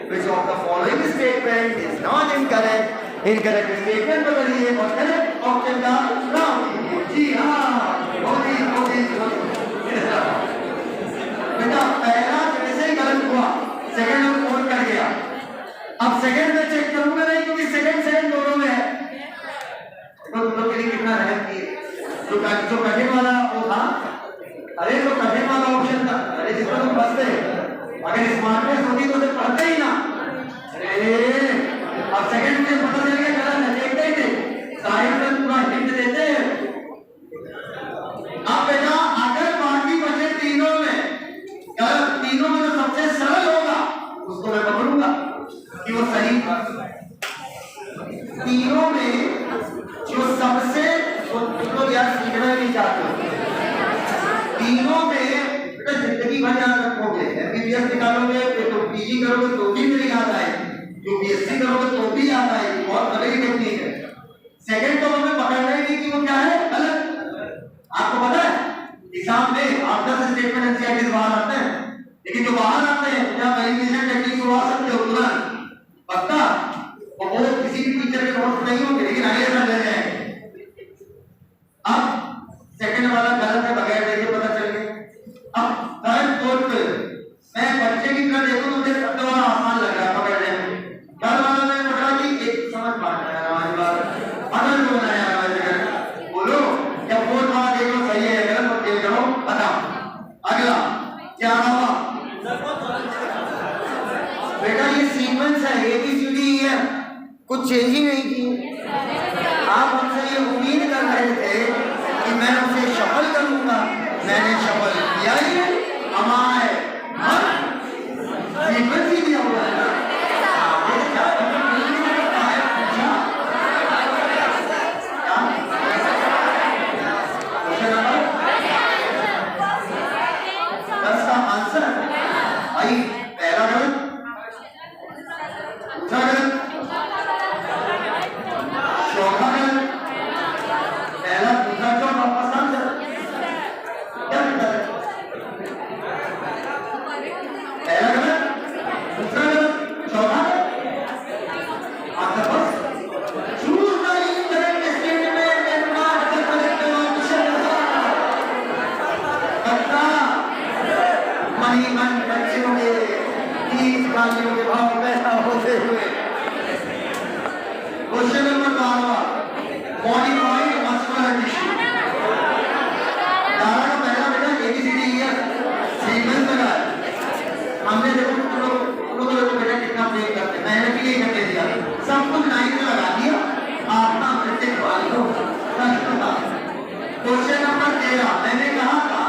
Which of the following statement is not incorrect? Incorrect statement बदलिए और correct option का नाम लीजिए। जी हाँ, बहुत ही बेटा पहला जैसे ही गलत हुआ, सेकंड और फोर्थ कर गया। अब सेकंड में चेक करूंगा नहीं, क्योंकि सेकंड दोनों में है। देखो तुम लोग के लिए कितना रहम किए। जो कठिन वाला वो था, अरे जो कठिन वाला ऑप्शन था, अरे जिसमें तुम फंसते, अगर स्मार्टनेस होती तो उसे पढ़ते ही ना। अरे अब सेकंड में पता चल गया गलत है, देखते ही थे, साइड में पूरा हिंट देते। अब बेटा अगर बाकी बचे तीनों में, गलत तीनों में जो सबसे सरल होगा उसको मैं पकड़ूंगा कि वो सही था। तीनों में जो सबसे, तो यार सीखना नहीं चाहते, तीनों में जिंदगी भर याद रखोगे। एमबीबीएस निकालोगे तो पीजी करोगे तो भी मेरी याद आएगी, यूपीएससी करोगे तो भी याद आएगी। बहुत बड़ी टेक्निक है। सेकंड तो हमें पकड़ना ही किसी भी टीचर के नोट्स नहीं होंगे, लेकिन अगले साल ले जाएंगे। अब सेकंड वाला गलत है, बगैर देखे पता चल गया। अब थर्ड फोर्थ मैं बच्चे की तरह देखूं तो मुझे सबसे बड़ा आसान लग रहा है पकड़ने में। कल वाला मैंने पकड़ा कि एक समझ पा रहा है हमारी बात, अगर जो बनाया है बोलो, या फोर्थ वाला देखो सही है गलत मत देख करो, बताओ। अगला क्या हुआ बेटा, ये सीक्वेंस है ABCD, कुछ चेंज ही नहीं की। आप हमसे ये उम्मीद कर रहे थे कि मैं उसे शफल करूंगा, मैंने शफल किया ही नहीं। हमारे सीक्वेंस ही दिया हुआ है। दस का आंसर आई, पहला गलत, दूसरा गलत, चौथा गलत, पहला दूसरा चौथा पसंद है क्या बेटा? पहला गलत, दूसरा गलत, चौथा आंसर बस। Choose the incorrect statement and mark the correct option. बच्चा मनी मन बच्चों के 30 गालियों के भाव पैदा होते हुए question number 12 modified muscular tissue. 12 का पहला बेटा ABCD सीक्वेंस लगा है। हमने देखो लोग बेटा कितना प्रेम करते हैं, मैंने भी यही करके दिया, सब कुछ लाइन में लगा दिया, आपका प्रत्येक वाली को प्रश्न था। क्वेश्चन नंबर 13 मैंने कहा था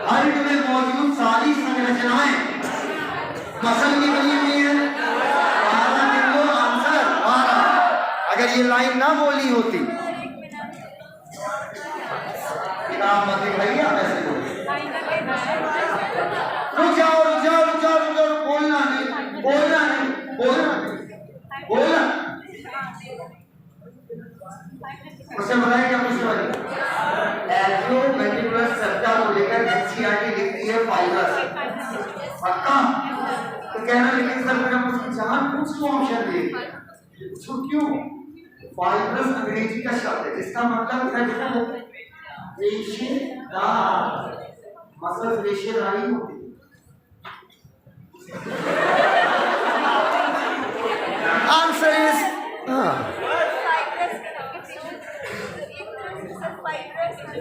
हर्ट में मौजूद सारी संरचनाएं मसल की बनी हुई है। 12 बिंदु आंसर 12। अगर ये लाइन ना बोली होती, किताब मत दिखाइए आप ऐसे रुक जाओ, बोलना मुझसे बताया क्या पूछने एंजियोवेंट्रिकुलर सेप्टा को लेकर NCERT लिखती है फाइब्रस, पक्का? तो कहना लेकिन सर मेरा मुझे जहां कुछ तो ऑप्शन दे, पूछो क्यों? फाइब्रस अंग्रेजी का शब्द है जिसका मतलब है रेशेदार, मसल रेशेदारी होती है। आंसर इज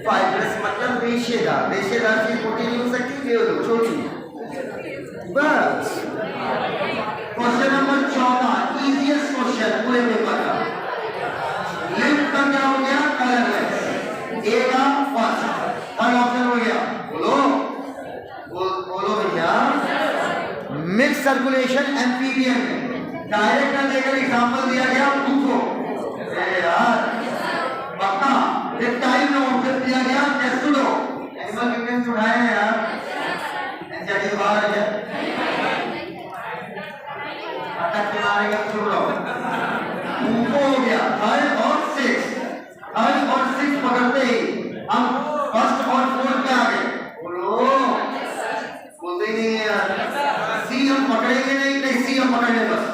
फाइब्रस मतलब रेशेदार। रेशेदार चीज मोटी नहीं हो सकती, केवल छोटी, बस। क्वेश्चन नंबर 14 इजीएस्ट क्वेश्चन पूरे पेपर का। लिफ्ट का क्या हो गया? कलरलेस। ए का फर्स्ट, थर्ड ऑप्शन हो गया, बोलो भैया। मिक्स सर्कुलेशन एम्फीबियन में डायरेक्ट ना देकर एग्जांपल दिया गया, पूछो यार पक्का। रेप्टाइल में ऑप्शन दिया गया टेस्टुडो, एनिमल किंगडम से उठाए हैं यार, एनसीईआरटी बाहर है अटक के मारेगा छोड़ लो। उनको हो गया थर्ड और सिक्स पकड़ते ही हम फर्स्ट और फोर्थ पे आ गए। बोलते ही नहीं है यार। सी हम पकड़ेंगे नहीं, सी हम पकड़ ले बस।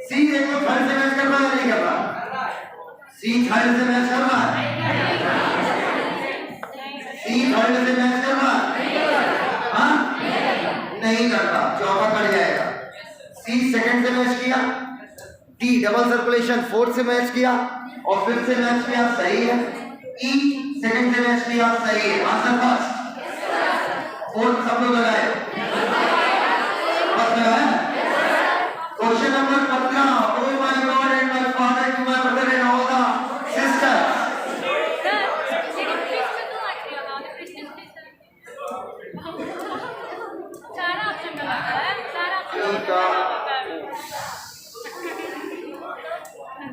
सी देखो थर्ड से मैच कर रहा है नहीं कर रहा? सी थर्ड से मैच कर रहा है, सी थर्ड से मैच कर रहा है, हाँ नहीं करता, चौथा कट जाएगा। सी सेकंड से मैच किया, डी डबल सर्कुलेशन फोर्थ से मैच किया और फिफ्थ से मैच किया, सही है। ई सेकंड से मैच किया, सही है। आंसर फर्स्ट, फोर्थ सब लोग लगाए, बस लगाया। Question number 15 O my God and my father to my mother and all the sisters.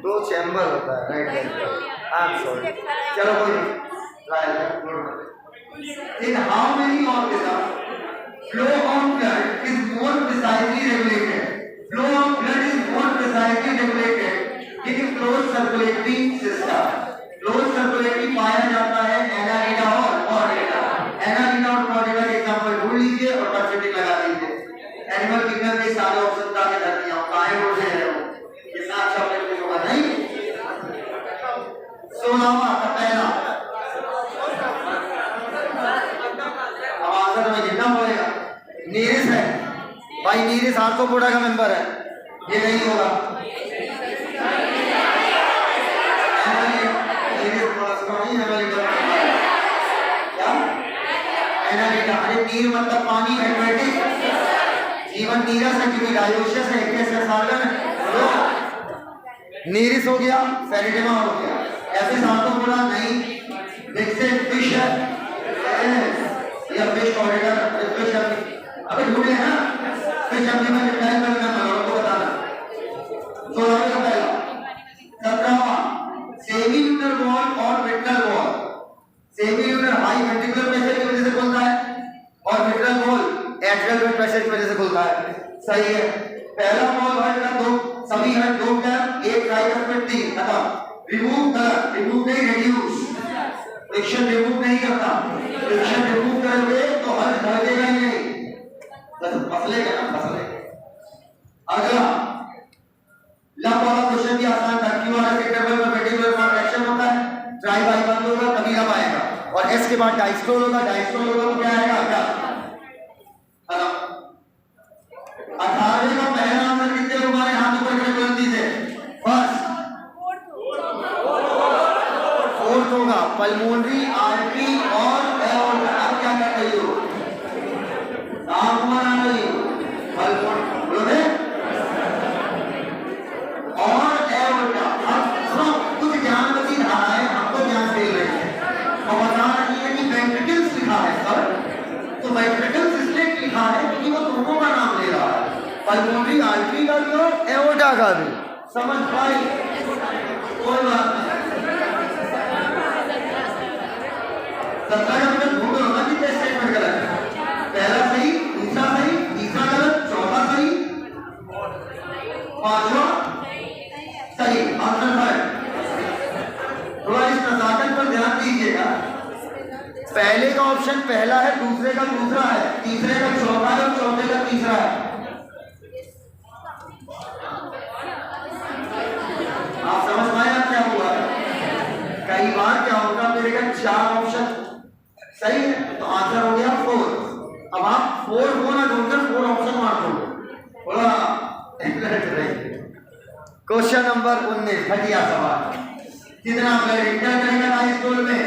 दो चैम्बर होता है, राइट? सॉरी, चलो कोई in how many organisms flow of blood is more precisely regulated? Flow of blood is more precisely regulated in closed circulatory system. Closed circulatory पाया जाता है Annelida और Chordata. Annelida और कॉर्डेटा के एग्जांपल ढूंढ लीजिए और परसेंटेज लगा लीजिए। एनिमल किंगडम के सारे ऑप्शन का के धरती हूं काहे बोल रहे हो कितना अच्छा प्लेट होगा नहीं 16वां का पहला अब आंसर में कितना पड़ेगा नीरज है भाई नीरज आर्थ्रोपोडा का मेंबर है ये नहीं होगा अरे नीर मतलब पानी एक्वेटिक जीवन नीरस है क्योंकि डायोशियस है एक्वेस सागर नीरिस हो गया फेरिडेमा हो गया ऐसे आर्थ्रोपोडा नहीं मिक्सेड फिश है या फिश कॉरिडोर फिश अबे ढूंढे हैं ना फिश अपने में रिप्लाई करना मैं को बताना 16वां का पहला 17वां सेमी ल्यूनर वॉल और middle wall semi lunar high ventricular pressure की वजह से खुलता है और middle wall atrial blood pressure की वजह से खुलता है सही है पहला वॉल है का दो सभी है दो टर्म एक ट्राइकस्पिड तीन खत्म रिमूव नहीं रिड्यूस फ्रिक्शन रिमूव नहीं करता फ्रिक्शन रिमूव करोगे तो हल ढकेगा ही नहीं बस फसलेगा ना फसलेगा अगला लब वाला क्वेश्चन भी आसान था क्यूआरएस इंटरवल में वेंट्रिकुलर कॉन्ट्रैक्शन होता है ट्राई बाई बंद होगा तभी लब आएगा और एस के बाद डायस्ट्रोल होगा तो क्या आएगा क्या 18वें का पहला आंसर कितने लोग हमारे हाथों पर खड़े बुलंदी से फर्स्ट फोर्थ होगा पल्मोनरी आर्टरी और एओर्टा अब क्या कर रही हो नाम आ रही हो पल्मोनरी बोलो और एओर्टा अब सुनो कुछ ज्ञान बची रहा है हमको ज्ञान दे रहे हैं और बता रही है कि वेंट्रिकल्स लिखा है सर तो वेंट्रिकल्स इसलिए लिखा है क्योंकि वो दोनों का नाम ले रहा है पल्मोनरी आर्टरी का भी और एओर्टा का भी समझ पाई कोई बात नहीं 17 का ढूंढ लो ना कितने स्टेटमेंट गलत है पहला सही दूसरा सही तीसरा गलत चौथा सही पांचवा सही आंसर है थोड़ा इस नजाकत पर ध्यान दीजिएगा पहले का ऑप्शन पहला है दूसरे का दूसरा है तीसरे का चौथा है और चौथे का तीसरा है आप समझ पाए क्या हुआ कई बार क्या होगा मेरे का 4 ऑप्शन सही है तो आंसर हो गया 4 अब आप 4 को ना ढूंढकर 4 ऑप्शन मार दो बोला क्वेश्चन नंबर 19 घटिया सवाल कितना ब्लड इंटर करेगा हाई स्कूल में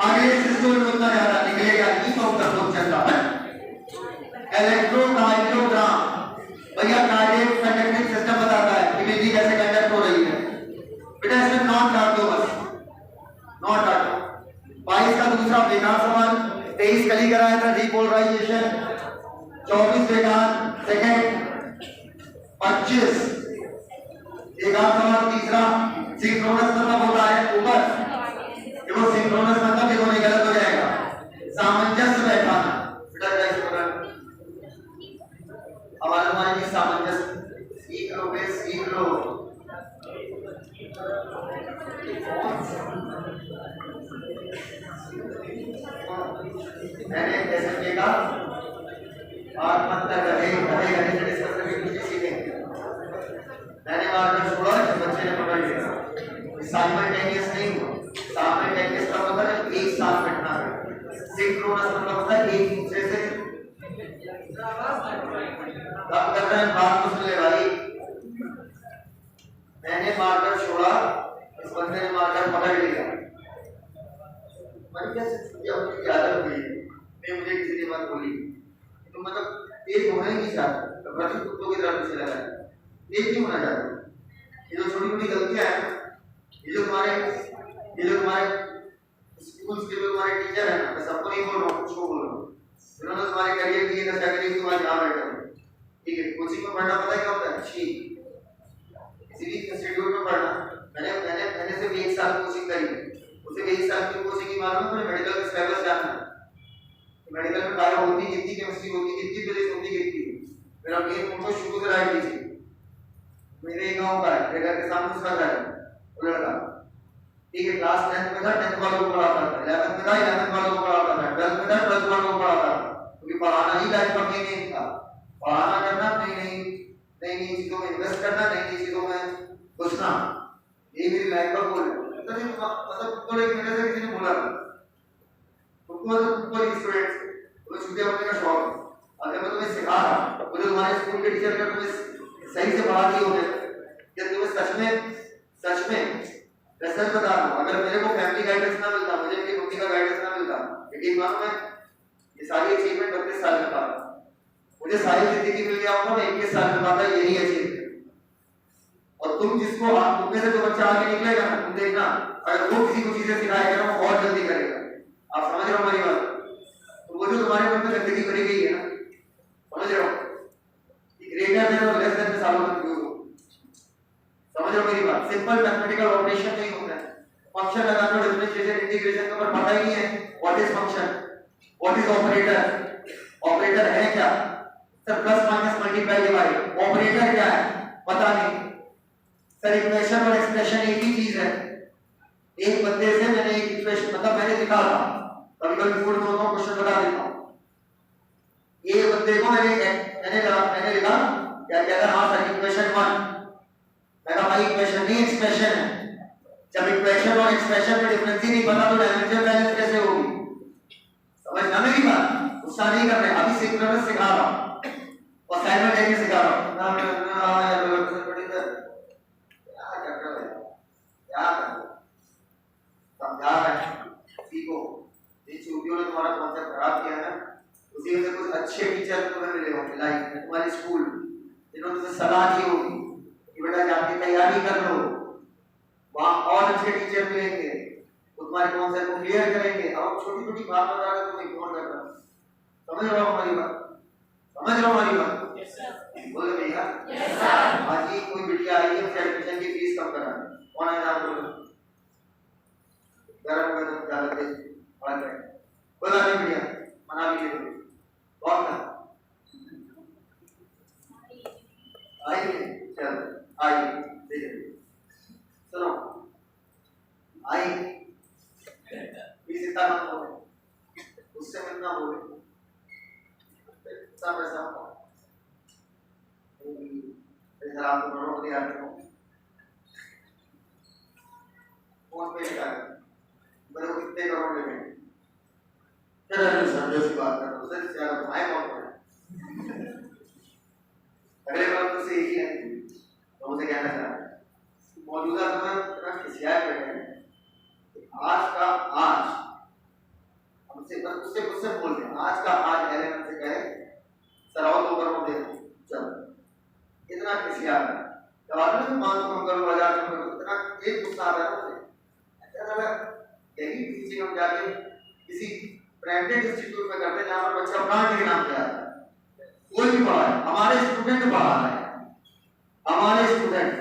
अगले स्कूल में उतना ज्यादा निकलेगा ई तो उत्तर क्वेश्चन का इलेक्ट्रोकार्डियोग्राम भैया कार्डियक कंडक्टिंग सिस्टम बताता है कि बिजली कैसे कंडक्ट हो रही है बेटा इसमें नॉट डाल दो बस नॉट डाल 22 का दूसरा बेकार सवाल 23 कल ही कराया था रिपोलराइजेशन 24 बेकार सेकंड 25 बेकार सवाल तीसरा सिंक्रोनस मतलब होता है ऊपर देखो सिंक्रोनस मतलब देखो नहीं गलत हो जाएगा सामंजस्य बैठाना बेटा कैसे पकड़ हमारे हमारे सामंजस्य सीख लो बे सीख लो मैंने कैसे देखा और मतलब गधे से डिस्कस करके मुझे सीखे मैंने मारकर छोड़ा जब बच्चे ने पकड़ लिया साइमल्टेनियस नहीं हुआ साइमल्टेनियस का मतलब है एक साथ बैठना सिंक्रोनस मतलब होता है एक दूसरे से अब कर रहे हैं बात को सुन ले भाई मैंने मारकर छोड़ा इस बंदे ने मारकर पकड़ लिया मैंने कैसे छुट्टियां होने की आदत हुई मैं मुझे किसी ने बात बोली तो मतलब तेज होना ही नहीं चाहता तो प्रति कुत्तों की तरह पीछे लगा तेज नहीं होना चाहता ये जो छोटी छोटी गलतियां हैं ये जो तुम्हारे स्कूल के जो तुम्हारे टीचर हैं मैं सबको नहीं बोल रहा हूँ कुछ को बोल रहा हूँ उन्होंने तुम्हारे करियर की ये नशा करी तुम्हारे यहाँ बैठा हूँ ठीक है कोचिंग में पढ़ना पता है क्या होता है छी किसी भी इंस्टीट्यूट में पढ़ना मैंने सिर्फ 1 साल कोचिंग करी उसे 1 साल की कोचिंग की मालूम है मेडिकल के सिलेबस जानना मेडिकल में बायो होती कितनी केमिस्ट्री होती कितनी फिजिक्स होती कितनी मेरा मेन फोटो शुरू से राइट लीजिए मेरे गांव का है मेरे घर के सामने उसका घर है वो लड़का ठीक है क्लास 10th में था 10th वालों को पढ़ाता था 11th में था 11th वालों को पढ़ाता था 12th में था 12th वालों को पढ़ाता था क्योंकि पढ़ाना ही लाइफ का मेन एम था पढ़ाना करना, नई नई चीजों में इन्वेस्ट करना, नई नई चीजों में घुसना, ये मेरी लाइफ का गोल है। मतलब तो एक मेरे से किसी ने बोला तुमको स्टूडेंट्स तुम्हें छुट्टियां बनने का शौक है, अगर मैं तुम्हें सिखा रहा मुझे तुम्हारे स्कूल के टीचर का तुम्हें सही से पढ़ा दिए होंगे कि तुम्हें सच में रिजल्ट बता दूं, अगर मेरे को फैमिली गाइडेंस ना मिलता, मुझे मेरी मम्मी का गाइडेंस ना मिलता, लेकिन मानो मैं ये सारी अचीवमेंट 32 साल में पाता, मुझे सारी जिंदगी मिल गया होता, मैं 21 साल में पाता यही अचीव। और तुम जिसको आप तुम में से जो बच्चा आगे निकलेगा ना, तुम देखना अगर वो किसी को चीजें सिखाएगा ना, वो बहुत जल्दी करेगा। आप समझ रहे हो हमारी बात? तो वो जो तुम्हारे मन में गंदगी भरी गई है ना, समझ रहे हो, ग्रेटर देन और लेस देन सालों में क्यों? समझ रहे हो मेरी बात? सिंपल मैथमेटिकल ऑपरेशन नहीं होता है। फंक्शन लगाना, डिफरेंशिएशन, इंटीग्रेशन का पर पता ही नहीं है what is function, what is operator, operator है क्या? Sir plus minus multiply divide, operator क्या है पता नहीं सर। इक्वेशन और एक्सप्रेशन एक ही चीज है। एक बंदे से मैंने एक इक्वेशन मतलब मैंने लिखा था, कभी कभी बोर्ड में होता हूं, क्वेश्चन बता देता हूं। एक बंदे को मैंने लिखा क्या कहता है, हाँ सर इक्वेशन 1, मैं कहा भाई इक्वेशन नहीं एक्सप्रेशन है। जब इक्वेशन और एक्सप्रेशन में डिफरेंस ही नहीं पता तो डायमेंशन बैलेंस कैसे होगी? समझना मेरी बात? गुस्सा नहीं कर रहे, अभी सिंक्रोनस सिखा रहा हूं और साइमल्टेनियस सिखा रहा हूं। समझा रहे हैं, सीखो। जिस छुट्टियों ने तुम्हारा कॉन्सेप्ट खराब किया है उसी में से कुछ अच्छे टीचर तुम्हें मिले होंगे लाइफ में, तुम्हारे स्कूल जिन्होंने तुम्हें सलाह दी होगी कि बेटा जाके तैयारी कर लो, वहां और अच्छे टीचर मिलेंगे, वो तुम्हारे कॉन्सेप्ट को क्लियर करेंगे। अब छोटी छोटी बात बता कर तुम इग्नोर कर रहे हो। समझ रहे हो हमारी बात? समझ रहे हो हमारी बात? Yes sir. बोले भैया यस सर। आज ही कोई बिटिया आई है, एडमिशन की फीस कम करा, कौन है नाम बोलो? गरम गरम डाल दे और बोला नहीं बिटिया मना भी ले कौन था? आइए चलो आइए देखिए, सुनो आई फीस इतना मत बोले, उससे मिलना बोले सब ऐसा सर आपको बड़ों को याद रखो, फोन पे निकाल मेरे को कितने करोड़ ले गए, चलो समझो सी बात करो सर, क्या भाई कौन है अगले बार तो से एक ही है, तो मुझे कहना चाह मौजूदा समय इतना खिसियाए बैठे हैं, आज का आज हमसे बस उससे बोल रहे हैं, आज का आज एलेवन से कहे सर आओ 2 करोड़ दे दो, चलो इतना खिसिया है, जब आपने 500 कम करो 1000 कम करो, इतना एक गुस्सा आ रहा है मुझे। अच्छा लगा यही टीचिंग हम जाके किसी ब्रांडेड इंस्टीट्यूट में करते जहां पर बच्चा ब्रांड के नाम पे आता है, कोई भी पढ़ा है, हमारे स्टूडेंट पढ़ा रहे हैं, हमारे स्टूडेंट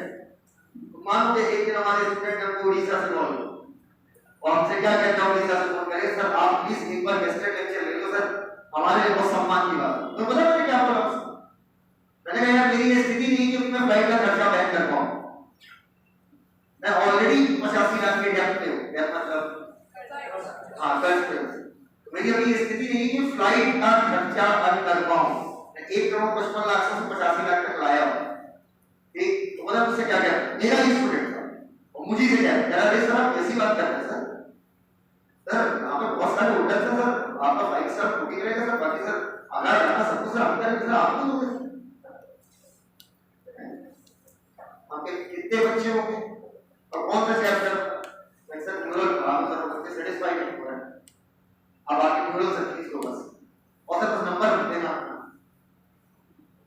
मान लो एक दिन हमारे स्टूडेंट हमको उड़ीसा से कॉल और हमसे क्या कहता है, उड़ीसा से फोन करे सर आप प्लीज एक बार गेस्ट लेक्चर ले लो सर, हमारे लिए बहुत सम्मान की बात है। तो पता मैंने क्या बोला, मैंने कहा यार मेरी ये स्थिति नहीं कि मैं फ्लाइट का खर्चा बैक कर पाऊं, मैं ऑलरेडी 85 लाख के डेप्थ पे हूं, डेप्थ मतलब हाँ कर्ज पे हूं, मेरी अभी स्थिति नहीं कि फ्लाइट का खर्चा अर्न कर पाऊं, मैं 1 करोड़ 55 लाख से 85 लाख तक लाया हूं। एक तो मतलब उससे क्या कहता मेरा ही स्टूडेंट था और मुझे से क्या कह रहा सर आप कैसी बात कर रहे हैं सर, सर यहाँ पे बहुत सारे होटल हैं सर, आपका 5 स्टार बुकिंग रहेगा सर, बाकी सर आना जाना सब कुछ हम करेंगे सर, आपको दोगे आपके कितने बच्चे होंगे और कौन सा चैप्टर सर न्यूरल आप सर बच्चे सेटिस्फाइड नहीं हो रहे हैं, अब आके न्यूरल सर फीस लो बस और सर कुछ नंबर लिख देना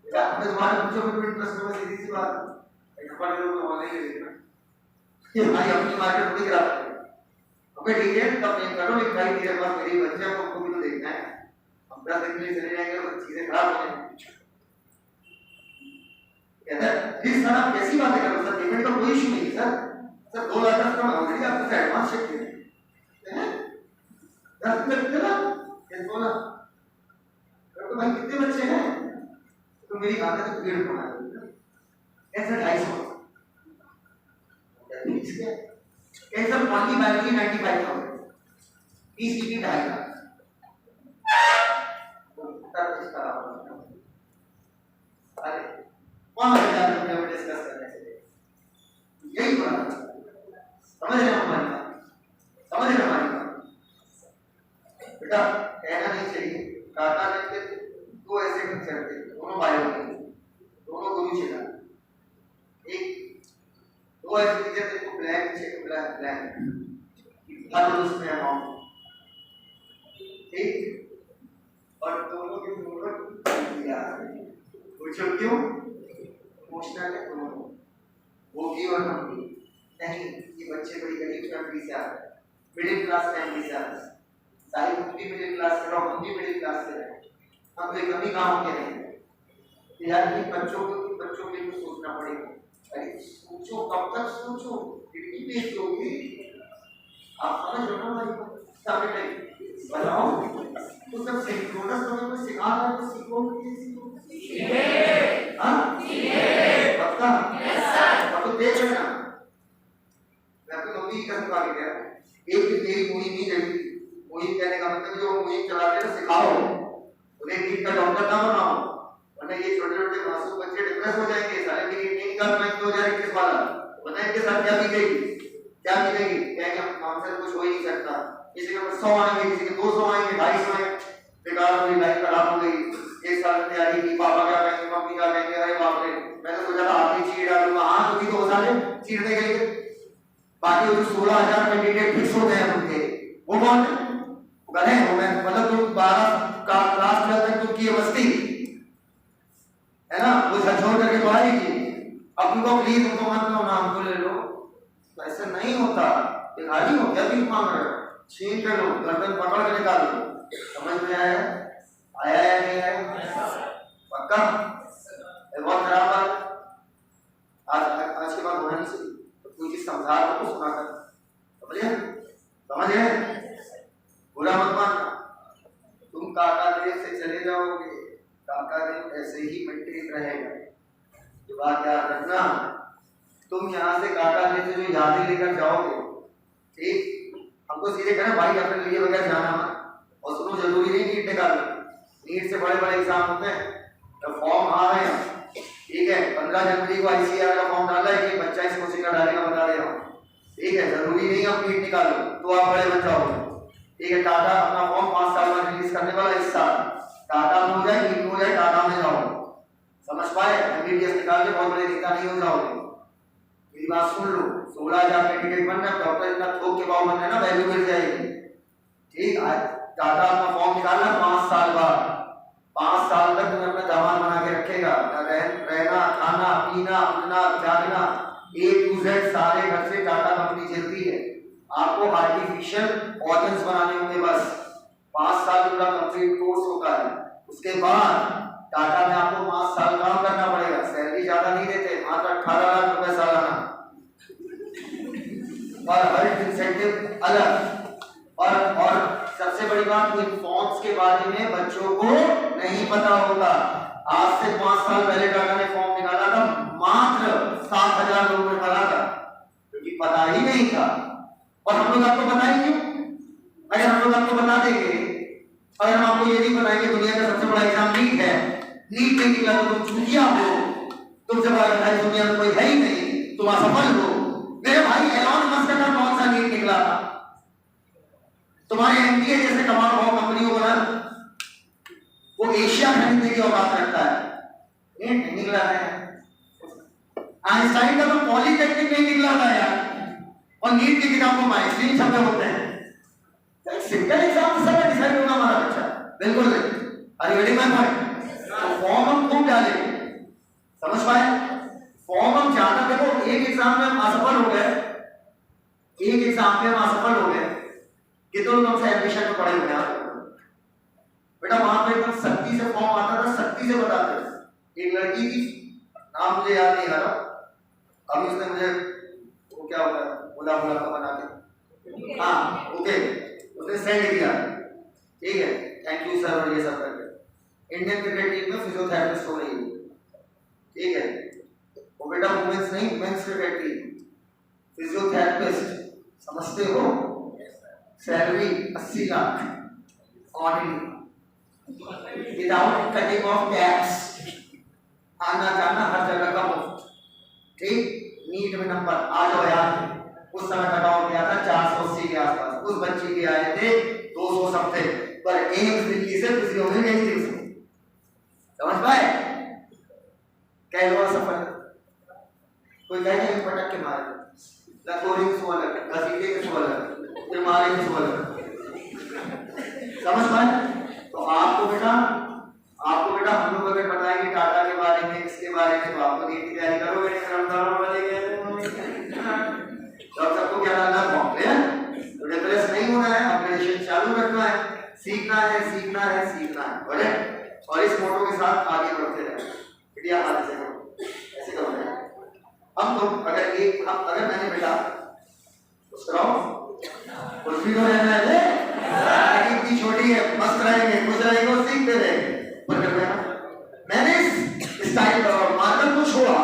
क्या हमें तुम्हारे बच्चों को इंटरेस्ट होगा, सीधी सी बात एक नंबर ले लो तो वाले ही देखना ये भाई अपनी मार्केट थोड़ी गिरा सकते हमें ठीक है तब नहीं करो, लेकिन भाई मेरे पास मेरी बच्चे हैं उनको भी तो देखना है, हम 10 दिन के लिए चले जाएंगे तो चीजें खराब हो जाएंगी। कहता है प्लीज सर आप कैसी बातें कर रहे हो सर, पेमेंट का कोई इशू नहीं सर, सर 2 लाख का मैं ऑलरेडी आपको एडवांस चेक किया है 10 दिन कितना कैसे बोला तो भाई कितने बच्चे हैं, तो मेरी आदत है भीड़ बना ऐसा 250 कैसे ओनली वैल्यू 95,000 30 की 2.5 लाख सारे 5,000 रुपये में डिस्कस करने चले, यही बात समझ रहे हो हमारी बात, समझ रहे हो हमारी बात। बेटा कहना नहीं चाहिए, टाटा ने के दो ऐसे टीचर थे, दोनों भाई थे, दोनों गुरु जी थे, एक दो ऐसे टीचर थे, तो ब्लैक चेक ब्लैक हर रोज में अमाउंट ठीक, और दोनों के दोनों दिया, पूछो क्यों? इमोशनल है दोनों, वो भी और हम भी नहीं। ये बच्चे बड़ी गरीब फैमिली से आते हैं, मिडिल क्लास फैमिली से आते हैं, सारी भी मिडिल क्लास से, हम भी मिडिल क्लास से रहे, हम तो कभी गाँव के रहेंगे। तो यार ये बच्चों के लिए सोचना पड़ेगा। अरे सोचो, कब तक सोचो, खिड़की पे सोओगे, आप समझ रहे हो ना भाई? बताओ तो सब सिंक्रोनस तुम्हें कोई सिखा रहा है तो सीखो, सीखे हाँ सीखे पक्का यस सर। अब तो देख लेना, मैं अपनी मम्मी की कसम खा के कह रहा हूँ, एक मेरी मुहिम नहीं चली, मुहिम कहने का मतलब जो मुहिम चलाते हैं सिखाओ, उन्हें नीट का डॉक्टर ना बनाओ, वरना ये छोटे छोटे मासूम बच्चे डिप्रेस हो जाएंगे। सारे नीट नहीं निकाल पाएंगे 2021 वाला, वरना इनके साथ क्या बीतेगी, क्या बीतेगी, कहेंगे हमसे कुछ हो ही नहीं सकता। किसी के 100 आएंगे, किसी के 200 आएंगे, 250 आएंगे, बेकार हो गई, लाइफ खराब हो गई, एक साल की तैयारी की, पापा क्या कहेंगे, मम्मी क्या कहेंगे, अरे बाप रे मैं तो सोचा था आप ही चीर डालूंगा, हाँ तो हो सारे चीरने के लिए। बाकी वो जो 16,000 कैंडिडेट फिक्स हो गए हैं उनके, वो कौन है? गए हो मैं मतलब तुम 12 का क्लास 12 तक तुम किए मस्ती है ना, वो झकझोर करके तो आएगी। अब उनको प्लीज उनको मत लो ना, हमको ले लो, ऐसा नहीं होता। भिखारी हो क्या भीख मांग रहे हो, छीन कर लो, गर्दन पकड़ के निकाल लो। समझ में आया? आया या नहीं आया? पक्का? बहुत खराब बात, आज के बाद होना नहीं चाहिए। तो कोई चीज समझा तो सुना कर, समझे? बुरा मत मानना, तुम काका देव से चले जाओगे, काका देव ऐसे ही मेंटेन रहेगा। ये बात याद रखना, तुम यहाँ से काका देव से जो यादें लेकर जाओगे, ठीक, हमको सीधे कहना भाई अपने लिए वगैरह जाना मत। और सुनो, जरूरी नहीं नीट निकालो, नीट से बड़े बड़े एग्जाम होते हैं, तो फॉर्म आ रहे हैं, ठीक है, 15 जनवरी को आईसीआर का फॉर्म डाला है कि बच्चा इस कोचिंग का डालेगा, बता दे रहा हूँ, ठीक है, जरूरी नहीं आप नीट निकालो तो आप बड़े बन जाओगे, ठीक है। टाटा अपना फॉर्म 5 साल बाद रिलीज करने वाला, इस साल टाटा में हो जाए, नीट में हो जाए, टाटा में जाओ, समझ पाए? एमबीबीएस निकाल के बहुत बड़े नेता नहीं हो जाओगे। मेरी बात सुन लो, 16,000 कैंडिडेट बन रहे, डॉक्टर इतना थोक के भाव बन रहे ना, वैल्यू मिल जाएगी, ठीक। टाटा अपना फॉर्म निकालना 5 साल बाद, 5 साल तक तुम्हें अपना दामाद बना के रखेगा, रहना खाना पीना उठना जागना A to Z सारे खर्चे टाटा कंपनी चलती है। आपको आर्टिफिशियल ऑर्गन्स बनाने होंगे, बस 5 साल पूरा कंप्लीट कोर्स होता है। उसके बाद टाटा में आपको 5 साल काम करना पड़ेगा, सैलरी ज्यादा नहीं देते, मात्र 18 लाख रुपए सालाना, और हर इंसेंटिव अलग। और सबसे बड़ी बात, इन फॉर्म्स के बारे में बच्चों को नहीं पता होता। आज से 5 साल पहले टाटा ने फॉर्म निकाला था, मात्र 7,000 लोगों ने भरा था, क्योंकि पता ही नहीं था। और हम लोग आपको बताएं क्यों? अगर हम लोग आपको बता देंगे, अगर हम आपको ये नहीं बताएंगे दुनिया का सबसे बड़ा एग्जाम नीट है, नीट नहीं निकला तो तुम चूतिया हो, तुमसे बड़ा कठिनाई दुनिया में कोई है ही नहीं, तुम असफल हो। मेरे भाई एलॉन मस्क का कौन सा नीट निकला था? तुम्हारे एनडीए जैसे कमाल भाव कंपनियों को ना, वो एशिया खरीदने की औकात रखता है, नीट नहीं निकला है। आइंस्टाइन का तो पॉलिटेक्निक नहीं निकला था यार, और नीट की किताबों में इसलिए छपे होते हैं। तो सिंपल एग्जाम से डिसाइड होगा हमारा बच्चा, बिल्कुल नहीं। Are you ready my point? तो फॉर्म हम खूब डालेंगे, समझ पाए? फॉर्म हम ज्यादा, देखो एक एग्जाम में हम असफल हो गए, एक एग्जाम में हम असफल हो गए, कितने लोग हमसे एडमिशन में पढ़े हुए हैं बेटा, वहां पर एकदम सख्ती से फॉर्म आता था, सख्ती से बताते थे। एक लड़की की, नाम मुझे याद नहीं आ रहा, अभी उसने मुझे वो क्या होता है बोला का बना के, हाँ ओके, उसने सेंड किया, ठीक है, थैंक यू सर, और ये सब करके इंडियन क्रिकेट टीम में फिजियोथेरेपिस्ट हो रही है, ठीक है। वो बेटा वुमेन्स नहीं, मेंस क्रिकेट टीम, फिजियोथेरेपिस्ट, समझते हो? Salary 80 lakh on without cutting of tax. आना जाना हर जगह का मुफ्त, ठीक। नीट में नंबर आ जाओ यार, उस समय कटाव किया था 480 के आसपास, उस बच्चे के आए थे 200 समथिंग, पर एक दिल्ली से किसी हो गई नहीं थी उसको, समझ पाए? कैलवा सफर कोई कहे नहीं पटक के मारे, लकोरी के सोल घसीटे के सोल बीमारी के सोल, समझ पाए? तो आपको बेटा हम लोग अगर बताएंगे टाटा के बारे में, इसके बारे में, तो आपको नीट की तैयारी करोगे नहीं, तो सबको क्या डालना है, तो डिप्रेस नहीं होना है, अपग्रेडेशन चालू रखना है, सीखना है, और इस मोटो के साथ आगे बढ़ते रहें। इंडिया हाथ से करो, ऐसे करो हम तो अगर मैंने बेटा उस कराओ कुछ भी तो रहना है, इतनी छोटी है, मस्त रहेंगे, खुश रहेंगे और सीखते रहेंगे। मैंने इस स्टाइल मार्कर को छोड़ा,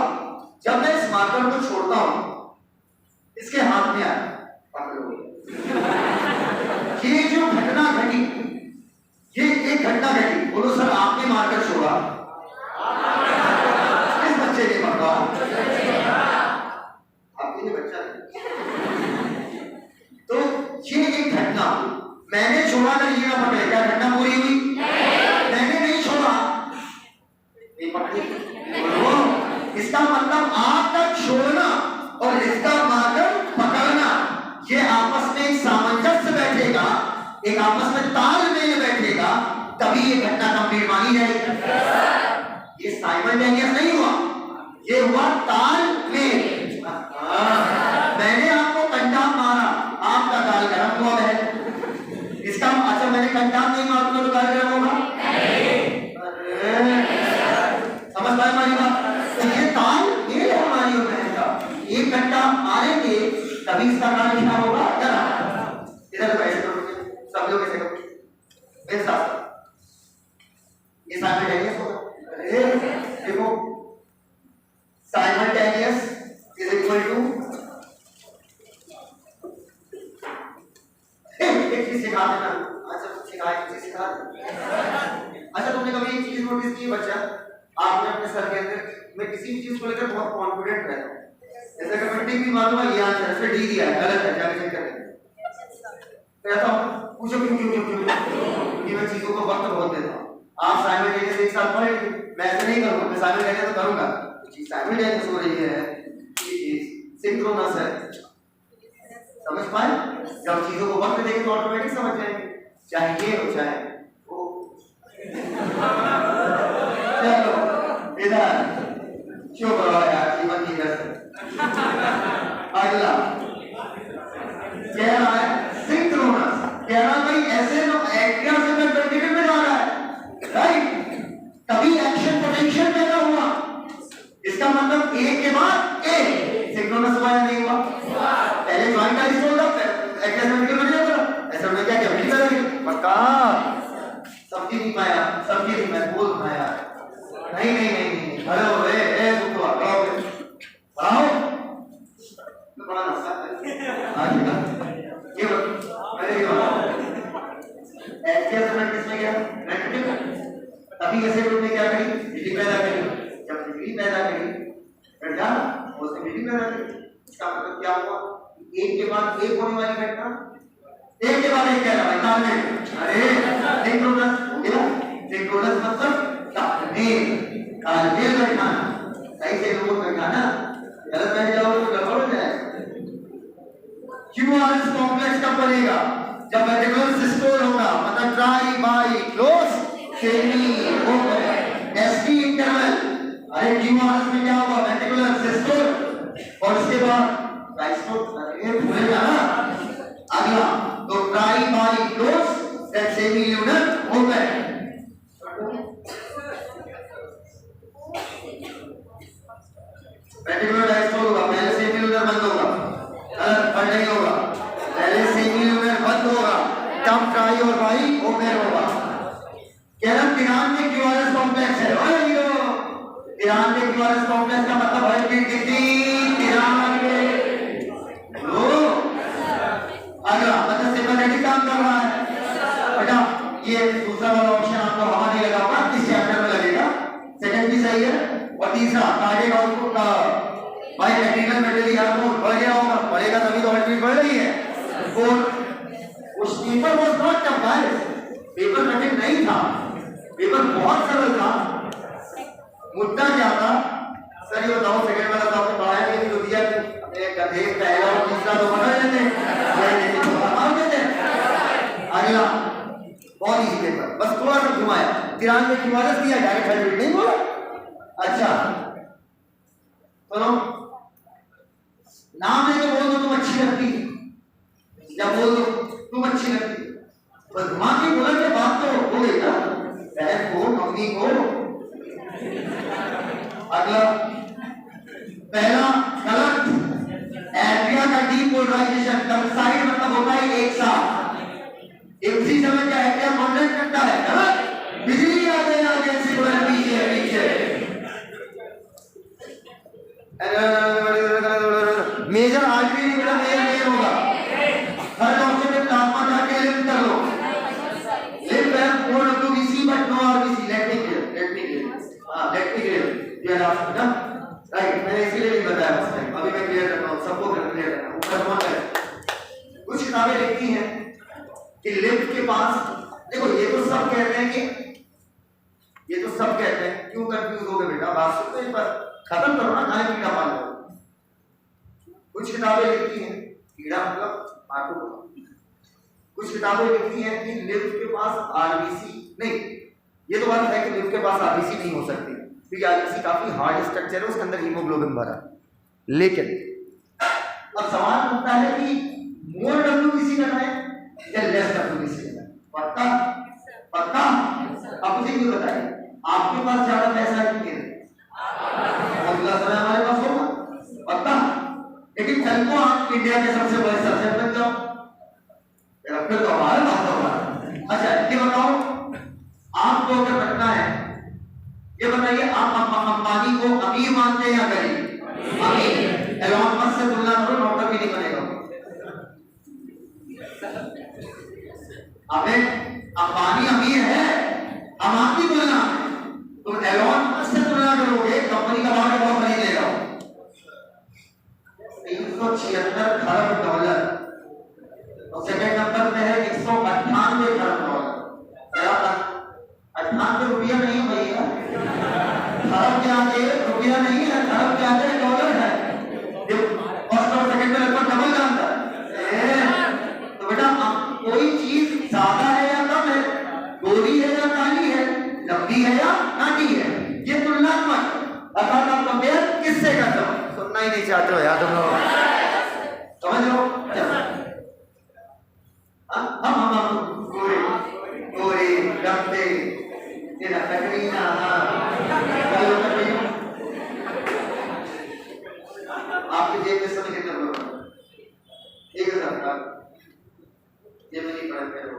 जब मैं इस मार्कर को छोड़ता हूं इसके हाथ में आया, ये जो घटना घटी, ये एक घटना घटी, बोलो सर आपने मार्कर छोड़ा, किस बच्चे ने पकड़ा? आपके बच्चा नहीं। तो ये एक घटना मैंने छोड़ा ना, ये ना पकड़े, क्या घटना पूरी हुई? मैंने नहीं छोड़ा, नहीं पकड़ी। इसका मतलब आपका छोड़ना और इसका मार्कर पकड़ना, ये आपस में एक सामंजस्य बैठेगा, एक आपस में तालमेल बैठेगा, तभी ये घटना कंप्लीट मानी जाएगी। ये साइमल्टेनियस नहीं हुआ, ये हुआ तालमेल। मैंने आपको कंटाम मारा, आपका गाल गर्म हुआ है, इसका अच्छा मैंने कंटाम नहीं मारा तो गाल गर्म होगा? समझ पाए हमारी बात? तो ये तालमेल है हमारी और बहन का, एक घंटा मारेंगे तभी इसका गाल क्या होगा? इधर कैसे करोगे, सब लोग कैसे करोगे मेरे साथ? ये साइमल्टेनियस होगा। अरे देखो, साइमल्टेनियस इज इक्वल टू, एक चीज सिखा देना। अच्छा कुछ सिखा अच्छा, तुमने कभी एक चीज नोटिस की बच्चा, आपने अपने सर के अंदर में किसी भी चीज को लेकर बहुत कॉन्फिडेंट रहता है, जैसे कि मैं ठीक भी मालूम है ये आंसर से डी दिया है, गलत है, जाके चेक करें, कहता हूं पूछो क्यों कि मैं चीजों को वक्त बहुत देता हूं। आप साइमल्टेनियस एक साथ पढ़ेंगे, मैं ऐसे नहीं करूंगा, मैं साइमल्टेनियस तो करूंगा, चीज साइमल्टेनियस हो रही है, ये चीज सिंक्रोनस है, समझ पाए? जब चीजों को वक्त देंगे तो ऑटोमेटिक समझ जाएंगे, चाहे ये हो चाहे वो। चलो इधर चुप रहो यार, जीवन की कसम। अगला कह रहा है सिंक्रोनस, कह रहा भाई ऐसे तो एक्टिव से मैं कंटिन्यू में जा रहा है, राइट? तभी एक्शन पोटेंशियल पैदा हुआ, इसका मतलब एक के बाद एक सिंक्रोनस हुआ या नहीं हुआ? पहले ज्वाइन का रिस्क होगा, एक्टिव में निकल गया, ऐसा में क्या क्या मिल जाएगा पक्का? समझी नहीं पाया, समझी नहीं, मैं बोल पाया नहीं नहीं नहीं नहीं, हेलो ए सुनो आओ आओ, तो बड़ा मसला है आज का ये अरे एक्टिव में किसमें गया? नेगेटिव। तभी ऐसे ग्रुप ने क्या करी? बिजली पैदा करी, जब बिजली पैदा करी फिर क्या उसने बिजली पैदा करी, इसका मतलब क्या हुआ? एक के बाद एक होने वाली घटना, एक के बाद एक कह रहा है तालमेल। अरे सिंक्रोनस हो गया, सिंक्रोनस मतलब तालमेल बैठाना, सही से लोग बैठाना, गलत बैठ जाओगे तो गड़बड़ हो जाएगा। क्यूआरएस कॉम्प्लेक्स कब बनेगा? जब वेंट्रिकुलर सिस्टोल होगा, मतलब try bi close semi open ST interval. अरे क्यूआरएस में क्या होगा? वेंट्रिकुलर सिस्टोल और उसके बाद ट्राइस्टोल, अरे भूल जाना। अगला तो tri bi close then semi lunar open. Ventricular diastole होगा, पहले सेमी ल्यूनर बंद होगा, बंद नहीं होगा, पहले सेमी ल्यूनर बंद होगा, तब ट्राई और बाई ओपन होगा। केरम तिरान में क्यूआरएस कॉम्प्लेक्स है, तिरान में क्यूआरएस कॉम्प्लेक्स का मतलब है कि कितनी तिरान में लो। अगला मतलब सिंपैथेटिक काम कर रहा है बेटा, ये दूसरा वाला ऑप्शन आपको हवा नहीं लगा होगा, इस चैप्टर में लगेगा, सेकंड भी सही है और काटेगा उसको का भाई टेक्निकल मेटेरियल को बढ़ गया होगा, बढ़ेगा तभी तो हर बढ़ रही है। और उस पेपर वो नॉट टफ गाइस, पेपर कठिन नहीं था, पेपर बहुत सरल था। मुद्दा क्या था सर ये बताओ, सेकंड वाला तो आपने पढ़ाया नहीं, जो दिया गधे पहला और तीसरा तो बना लेते अगला बहुत इजी पेपर, बस थोड़ा सा घुमाया, 93 क्यूआरएस दिया, डायरेक्ट हाइब्रिड नहीं बोला। अच्छा सुनो, नाम है तो बोल दो तुम अच्छी लगती, या बोल दो तुम अच्छी लगती, बस घुमा के बोला के बात तो हो गई ना, बहन को मम्मी को। अगला पहला गलत, एड्रिया का डीपोलराइजेशन, साइड मतलब होता है एक साथ, एक उसी समय क्या है, क्या कॉन्टेक्ट करता है, गलत। बिजली आ गया जैसे पीछे पीछे, मेजर आर्टरी नहीं मिला, मेजर होगा, हर डॉक्टर में तापमान जाके लिफ्ट कर लो, लिफ्ट है four two BC but no RBC, let me clear, हां लेट मी क्लियर, ये आप ना राइट, मैंने इसलिए नहीं बताया उस टाइम, अभी मैं क्लियर करता हूं, सबको क्लियर करना, ऊपर कौन है। कुछ किताबें लिखती हैं कि लिफ्ट के पास, देखो ये तो सब कहते हैं कि, ये तो सब कहते हैं, क्यों कंफ्यूज हो गए बेटा, बात सुनते हैं पर खत्म करो ना, खाने कीड़ा पाल लो। कुछ किताबें लिखती हैं, कीड़ा मतलब मार्को, कुछ किताबें लिखती हैं कि लिफ्ट के पास आरबीसी नहीं, ये तो बात है कि लिफ्ट के पास आरबीसी नहीं हो सकती, क्योंकि आरबीसी काफी हार्ड स्ट्रक्चर है, उसके अंदर हीमोग्लोबिन भरा है। लेकिन अब सवाल उठता है कि मोर डब्ल्यूबीसी करना है या लेस डब्ल्यूबीसी करना है, पक्का पक्का। अब मुझे क्यों बताइए, आपके पास ज्यादा पैसा है कि अगला समय हमारे पास होगा, पक्का। लेकिन कल को आप इंडिया के सबसे बड़े सर्जन बन जाओ, फिर तो हमारा बात होगा। अच्छा ये बताओ, आपको अगर बनना है, ये बताइए आप अंबानी को अमीर मानते हैं या गरीब? अमीर। एलोन मस्क से तुलना करो, नौकर भी नहीं बनेगा। अबे अंबानी अमीर है, हम आपकी तुलना, तुम एलोन मस्क से तुलना करोगे, कंपनी का भाव बहुत नहीं लेगा, $376 खरब, और सेकंड नंबर पे है 198 खरब डॉलर। 98 रुपया नहीं भैया, खरब के आगे रुपया नहीं है, खरब के आगे डॉलर है, फर्स्ट और सेकंड में लगभग डबल का अंतर। तो बेटा कोई चीज ज्यादा है या कम है, गोरी है या काली है, लंबी है या नाटी है, ये तुलनात्मक, अर्थात आप कंपेयर किससे करते हो, सुनना ही नहीं चाहते हो यार तुम लोग, समझ लो। हम गोरे गोरे लंबे, तेरा कटरीना, आपके जेब में समय कितना बड़ा, 1000 जेब में नहीं पड़े हो,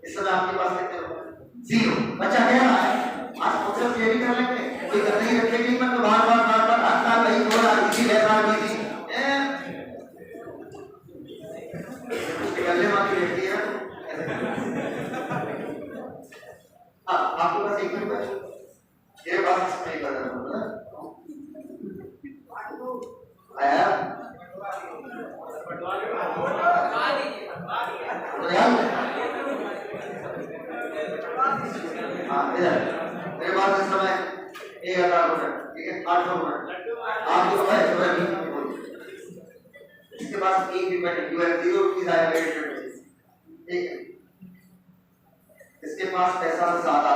इस समय आपके पास कितने लोग, 0। बच्चा कह रहा है आज फोकस ये भी कर लेंगे, कोई कर नहीं रखेगी, मतलब बार बार हर साल वही हो रहा, इसी वैसा इसी गले मार रहती है। हाँ आपके पास एक मिनट है, ये बात नहीं कर रहा हूँ आया, हाँ इधर मेरे पास इस समय 1000 रुपए, ठीक है 800 रुपए आपको है, इसके पास एक भी पैकेट यू है 0 रुपीस आया वेट, ठीक है। इसके पास पैसा ज्यादा,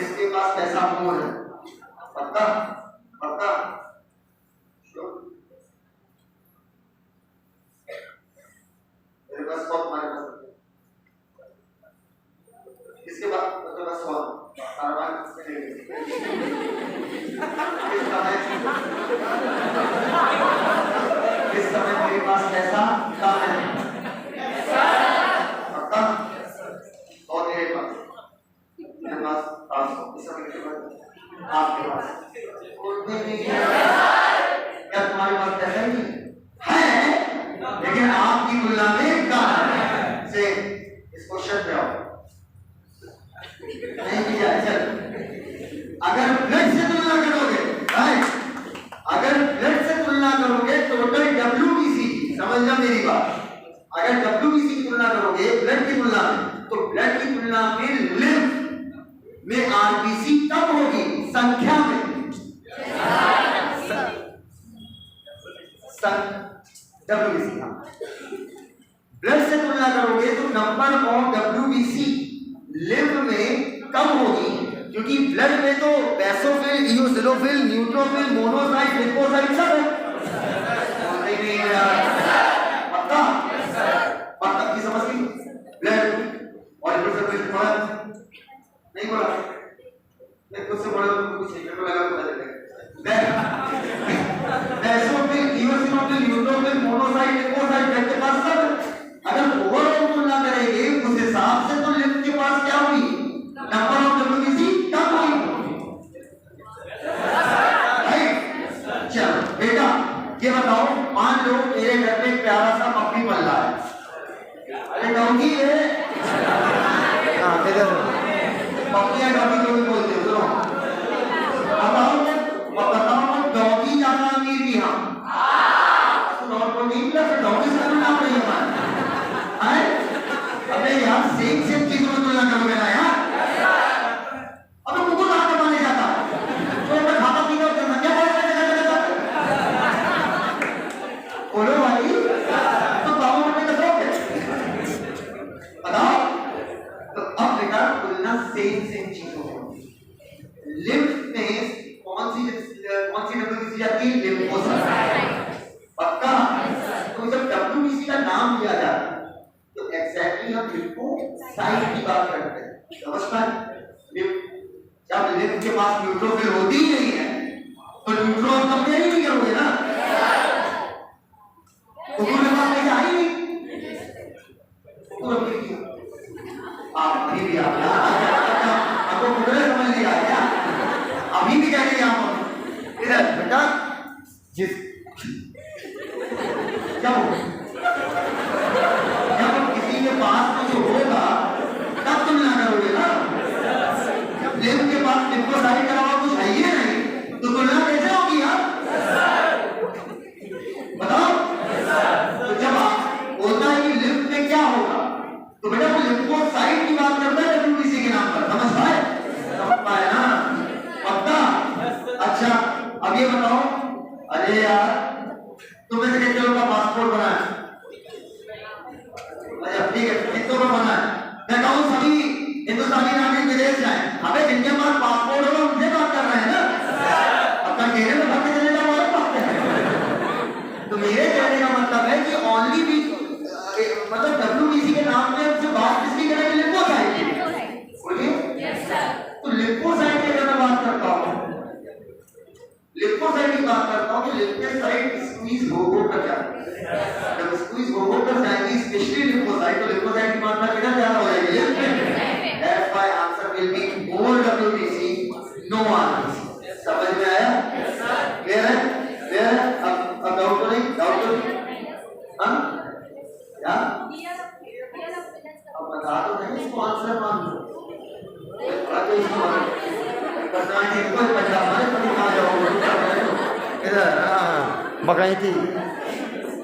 इसके पास पैसा मोर है, पक्का पक्का मेरे पास 100 तुम्हारे पास, इसके बाद मेरे पास 100 कारवान किसने ले इस समय मेरे पास पैसा कम है, पक्का, और मेरे पास 500, इस समय के बाद आपके पास क्या तुम्हारे पास पैसा ही है, लेकिन आपकी तुलना में कम है, से इस क्वेश्चन पे आओ, नहीं किया। चल अगर ब्लड से तुलना करो WBC का ब्लड से तुलना करोगे तो नंबर ऑफ WBC लिम्फ में कम होगी, क्योंकि ब्लड में तो basophil, eosinophil, neutrophil, monocyte, lymphocyte सब है। नहीं पक्का पक्का की समझ गई? ब्लड और नहीं बोला, मैं खुद से बोला तो कुछ नहीं को लगा पता चलेगा। Basophil, eosinophil, neutrophil, monocyte, lymphocyte blood के पास सब। अगर ओवरऑल तुलना करेंगे उस हिसाब से तो लिम्फ के पास क्या हुई, नंबर ऑफ WBC कम हुई। राइट, चलो बेटा ये बताओ, मान लो मेरे घर में प्यारा सा पप्पी पल रहा है, अरे डॉगी है, हाँ इधर पप्पी या डॉगी जो भी बोलते हो, बताओ डॉगी ज्यादा अमीर भी हम तो नहीं मिला, फिर डॉगी से नाम नहीं हमारा। अबे यार सेम चीजों में तुलना करोगे ना यार। अब तो कुकुर कहाँ कमाने जाता तो मैं खाता पीता हूँ क्या बोलो भाई, तो बाबू मम्मी का शौक है, बताओ। तो अब बेटा तुलना सेम चीजों में, लिम्फ में कौन सी WBC जाती है, लिम्फोसाइट। पक्का? तो जब WBC का नाम लिया जाता है तो एग्जैक्टली हम लिम्फोसाइट की बात करते हैं, समझ पाए? जब लिम्फ के पास न्यूट्रोफिल होती ही नहीं है तो न्यूट्रॉन कंपेयर ही नहीं करोगे ना, कुकुर के पास नहीं आई नहीं, कुकुर आप अभी भी आपको कुकुर समझ लिया क्या? अभी भी कह रही है आप इधर बेटा जिस क्या किसी के पास कुछ होगा तब तुलना करोगे ना। जब लिम्फ के पास लिम्फोसाइट के अलावा कुछ है ही नहीं तो तुलना कैसे होगी यार, बताओ। तो जब आप बोलता है कि लिम्फ में क्या होगा तो बेटा वो लिम्फोसाइट की बात करता है WBC के नाम पर, समझ पाए ना? पक्का? अच्छा अब ये बताओ, अरे यार तुम्हें से कितने लोगों का पासपोर्ट बना है? अच्छा ठीक है, कितनों का बना है? मैं कहूँ सभी हिंदुस्तानी नागरिक विदेश जाएं। अबे जिनके पास पासपोर्ट होगा उनसे बात कर रहे हैं ना, अपना कहने में भरते चले जाओ और बात करें। तो मेरे कहने का मतलब है कि ओनली भी मतलब WBC के नाम में हमसे बात किसकी करेंगे, लिम्फोसाइट की। बोलिए तो लिम्फोसाइट की अगर मैं बात करता हूँ, लिम्फोसाइट की बात करता हूँ कि लिम्फोसाइट स्क्वीज हो कर जाएगी, जब स्क्वीज हो कर जाएगी स्पेशली लिम्फोसाइट, तो लिम्फोसाइट की मात्रा किधर ज्यादा हो जाएगी, लिम्फ में। That's why answer will be more WBC, no RBC। समझ में आया? क्लियर है? क्लियर है? अब डाउट तो नहीं, डाउट तो नहीं, हाँ क्या? अब बता दो नहीं, इसको आंसर मान लो, आगे इसको बताने को पंजाब में कभी आ जाओ इधर, हाँ बकाई थी।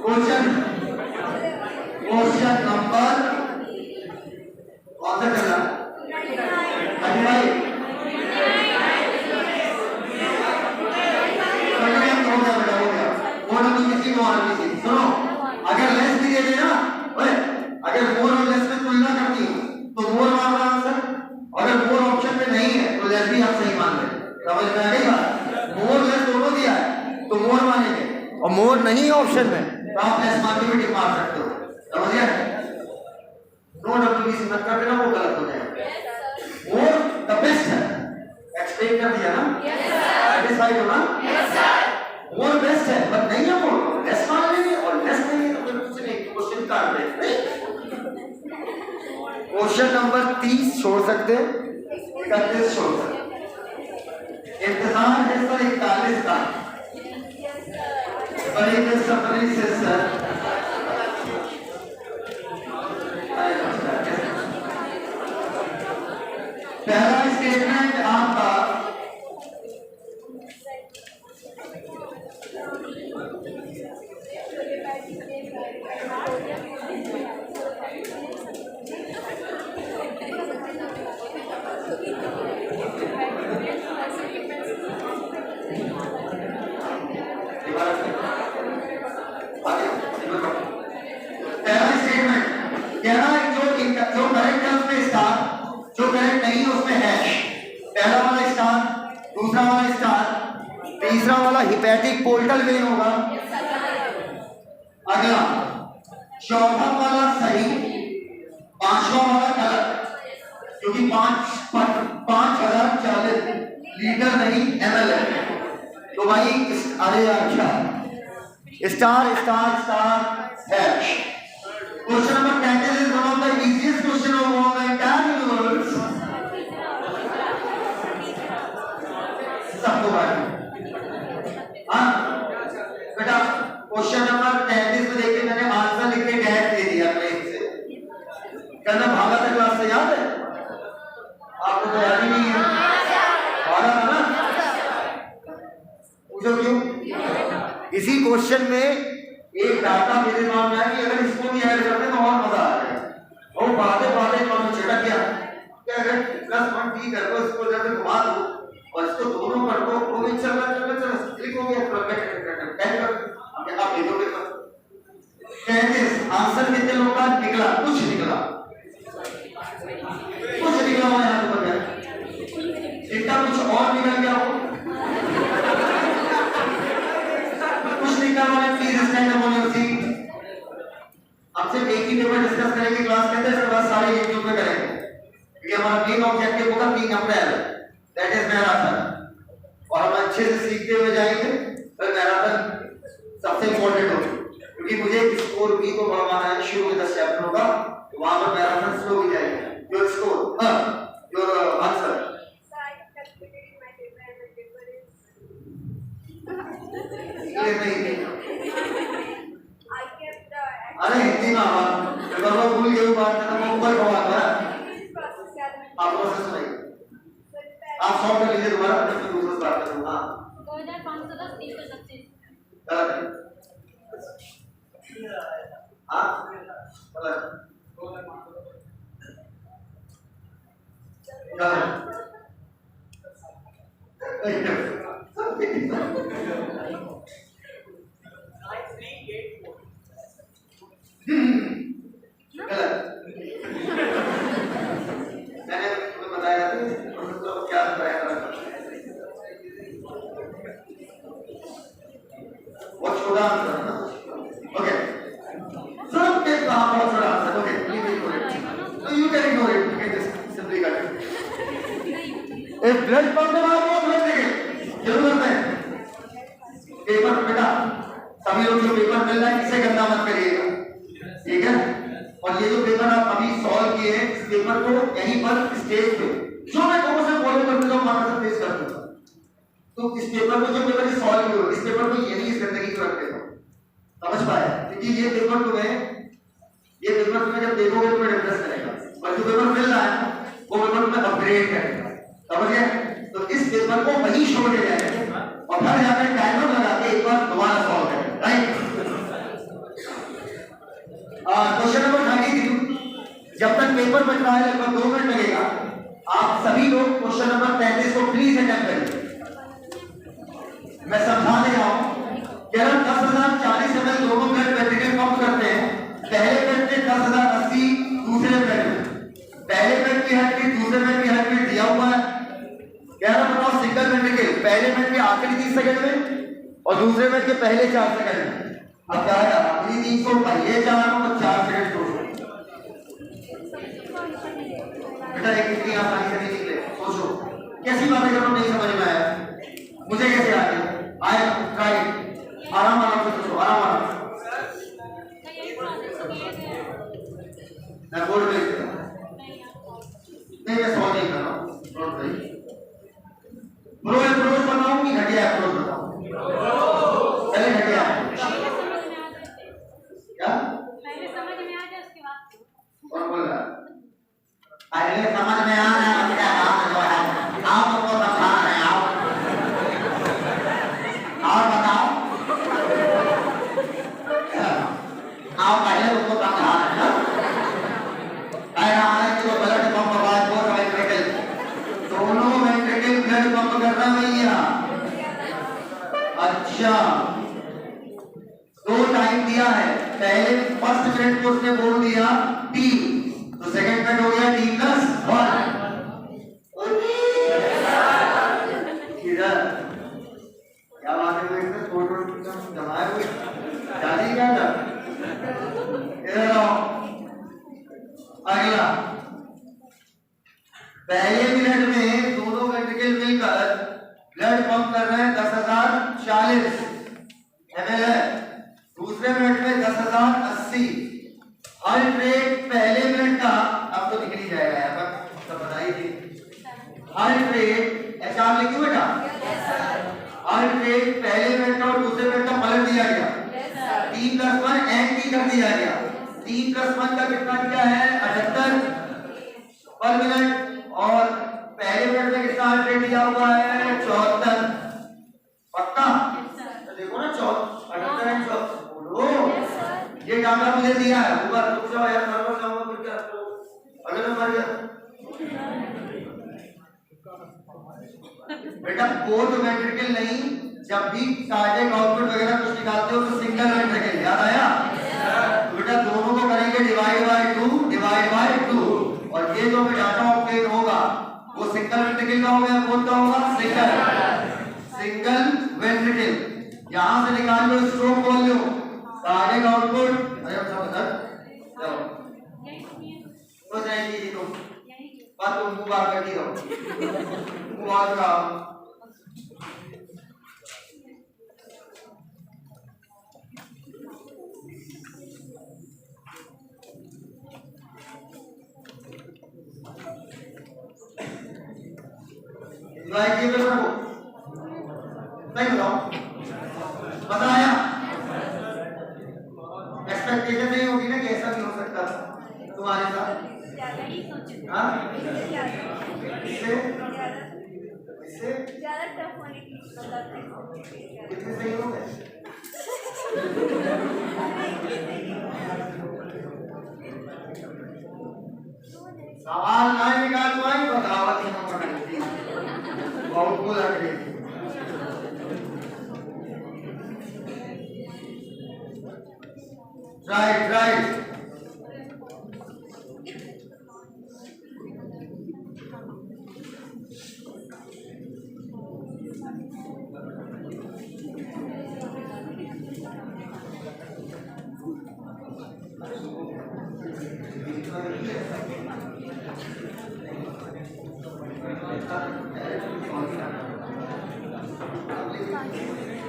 क्वेश्चन नंबर कौन सा चला? 29 हो गया। सुनो, अगर लेस भी दे देना, अगर मोर और लेस में तुलना करती तो मोर मान रहा आंसर, अगर मोर ऑप्शन में नहीं है तो लेस भी आप सही मान रहे। समझ में आ गई बात? मोर लेस दोनों दिया है तो मोर मानेंगे, और मोर नहीं ऑप्शन में तो आप लेस मान के भी टिक मार सकते हो। समझ गया? नो WBC मत कर देना, वो गलत हो जाएगा। मोर द बेस्ट है, एक्सप्लेन कर दिया ना, सेटिस्फाइड हो ना? मोर बेस्ट है बट नहीं है मोर, लेस मान लेंगे, और लेस नहीं है तो फिर कुछ नहीं, क्वेश्चन काट देंगे। क्वेश्चन नंबर 30 छोड़ सकते हैं, 31 छोड़ सकते हैं। इंतजार है सर 41 का, बड़ी सफरी से सर पहला स्टेटमेंट आपका वाला हिपैटिक पोर्टल वेन होगा। अगला चौथा वाला सही, पांचवा वाला गलत, क्योंकि 5040 लीटर नहीं ml है। तो भाई अरे अच्छा star star star hash. Question number 33 is one of the easiest question of all the entire universe. सबको भाई हाँ बेटा, क्वेश्चन नंबर 33 में देखिए मैंने आंसर लिख के डैश दे दिया प्लेन से। कहना भागा था क्लास से, याद है आपको? तैयारी नहीं है, भागा था ना? पूछो क्यों? इसी क्वेश्चन में एक डाटा मेरे दिमाग में आया कि अगर इसको भी ऐड करते तो और मजा आ जाएगा। और बातें बातें कौन छिटक गया क्या? अगर +1 ठीक है तो इसको जैसे घुमा दो और इसको दोनों कर दो, वो भी चल रहा क्लिक हो गया। आप देखो पेपर 33 आंसर कितने लोग का निकला? कुछ निकला, कुछ निकला हुआ यहाँ पर गया। इतना कुछ और निकल गया हो, कुछ निकला हुआ है। Please stand up on your seat. अब सिर्फ एक ही पेपर डिस्कस करेंगे क्लास के अंदर, इसके बाद सारे यूट्यूब पे करेंगे, क्योंकि हमारा मेन ऑब्जेक्टिव होगा 3 अप्रैल, दैट इज मैराथन। और हम अच्छे से सीखते हुए जाएंगे, फिर मैराथन सबसे इंपॉर्टेंट होगी, क्योंकि मुझे स्कोर भी को बढ़वाना है शुरू में 10 चैप्टरों का, तो वहां पर मैराथन स्लो हो जाएगी। Your score your answer. अरे हिंदी में आवाज भूल गए बात करना, ऊपर को बात है आप प्रोसेस सुनाइए। आप सॉल्व कर लीजिए दोबारा, मैं दूसरा बात करूंगा। 2510 325 हाँ गलत। मैंने तुम्हें बताया तो क्या बताया था, बहुत छोटा आंसर है ना। ओके सब के कहा बहुत छोटा answer. Okay you can ignore it, तो you can ignore it, you can just simply cut it. एक ब्लड पंप में आप बहुत ब्लड देंगे जरूरत है। पेपर बेटा सभी लोग जो पेपर मिल रहा है इसे गंदा मत करिएगा, ठीक है? और ये जो पेपर आप अभी सॉल्व किए हैं, इस पेपर को यहीं पर स्टेज पे जो मैं क्वेश्चन फॉलो करते जाऊं वहां से फेस कर दूंगा। तो इस पेपर को जो पेपर सॉल्व किए हो, इस पेपर को यहीं इस जिंदगी को रख देगा, समझ पाया? क्योंकि ये पेपर तुम्हें जब देखोगे तुम्हें डिप्रेस करेगा, और जो पेपर मिल रहा है वो पेपर तुम्हें अपग्रेड करेगा, समझ गए? तो इस पेपर को वहीं छोड़ के जाएंगे और घर जाकर टाइमर लगा के एक बार दोबारा सॉल्व करेंगे, राइट? क्वेश्चन नंबर 32 जब तक पेपर बच रहा है लगभग 2 मिनट लगेगा। आप सभी लोग क्वेश्चन नंबर 33 को प्लीज अटेम्प्ट करिए। मैं समझाने रहा हूं कि अगर 10,040 ml दोनों ब्लड वेंट्रिकल पंप करते हैं, पहले बेड में 10,080, दूसरे बेड में पहले बेड की हार्ट बीट, दूसरे बेड की हार्ट बीट दिया हुआ है। कह रहा बताओ सिंगल वेंट्रिकल पहले बेड के आखिरी 30 सेकंड में और दूसरे बेड के पहले 4 सेकंड में। अब क्या है आखिरी 300 पहले 4 और 4 सेकंड छोड़ो। बेटा एक इतनी आसानी से नहीं निकले, सोचो कैसी बातें करो नहीं समझ में आया, मुझे कैसे आ गया? आए ट्राई आराम आराम से सोचो, आराम आराम। मैं बोल रही हूँ नहीं, मैं सॉल्व नहीं कर रहा हूँ। ब्रो अप्रोच बताऊं कि घटिया अप्रोच बताऊं? पहले घटिया क्या पहले समझ में आ जाए उसके बाद और बोल रहा पहले समझ में आ रहा है क्या काम जो है आप लोगों को बता रहे हैं आप और बताओ आप पहले उसको समझा रहे हैं कह रहा है कि वो ब्लड पंप बाद वो वेंट्रिकल दोनों वेंट्रिकल ब्लड पंप कर रहा है भैया। अच्छा 2 टाइम दिया है, पहले फर्स्ट मिनट को उसने बोल दिया T, तो सेकंड मिनट हो गया T+1। क्या बात तुम्हारे पेट में थोड़ा जमाए हुए जानी क्या था। इधर आओ। अगला पहले मिनट में दोनों वेंट्रिकल मिलकर ब्लड पंप कर रहे हैं 10,040 ml है। दूसरे मिनट में 10,080। हार्ट रेट पहले मिनट का अब तो निकल ही जाएगा यहाँ पर सब बताई थी। हार्ट रेट HR लिखी बेटा। हार्ट रेट पहले मिनट का और दूसरे मिनट का पलट दिया गया। 3+1 NT कर दिया गया। 3+1 का कितना किया है 78 पर मिनट और पहले मिनट में कितना हार्ट रेट दिया हुआ है 74। पक्का तो देखो ना 78 बोलो। ये डाटा मुझे दिया है ऊपर रुक जाओ यार नर्वस जाऊंगा फिर क्या अगर मैं मर गया बेटा कोड वेंट्रिकल नहीं। जब भी कार्डियक आउटपुट वगैरह कुछ निकालते हो तो सिंगल वेंट्रिकल याद आया। तो बेटा दोनों को करेंगे डिवाइड बाय 2 और ये जो भी डाटा ऑब्टेन होगा वो सिंगल वेंट्रिकल का होगा कौन का होगा सिंगल वेंट्रिकल। यहां से निकाल लो स्ट्रोक बोल लो कार्डियक आउटपुट। अरे सब इधर जाओ तो जाएगी जी तुम बात तुम बात करती रहो मुबारक रहो। लाइक ये पेपर को सही बताओ बताया। एक्सपेक्टेशन नहीं होगी ना कि ऐसा भी हो सकता तुम्हारे साथ। हाँ इससे ज्यादा टफ होने की कितने सही हो गए। सवाल ना निकाल पाए बगावत ही ना पड़ती बहुत को लग रही थी। राइट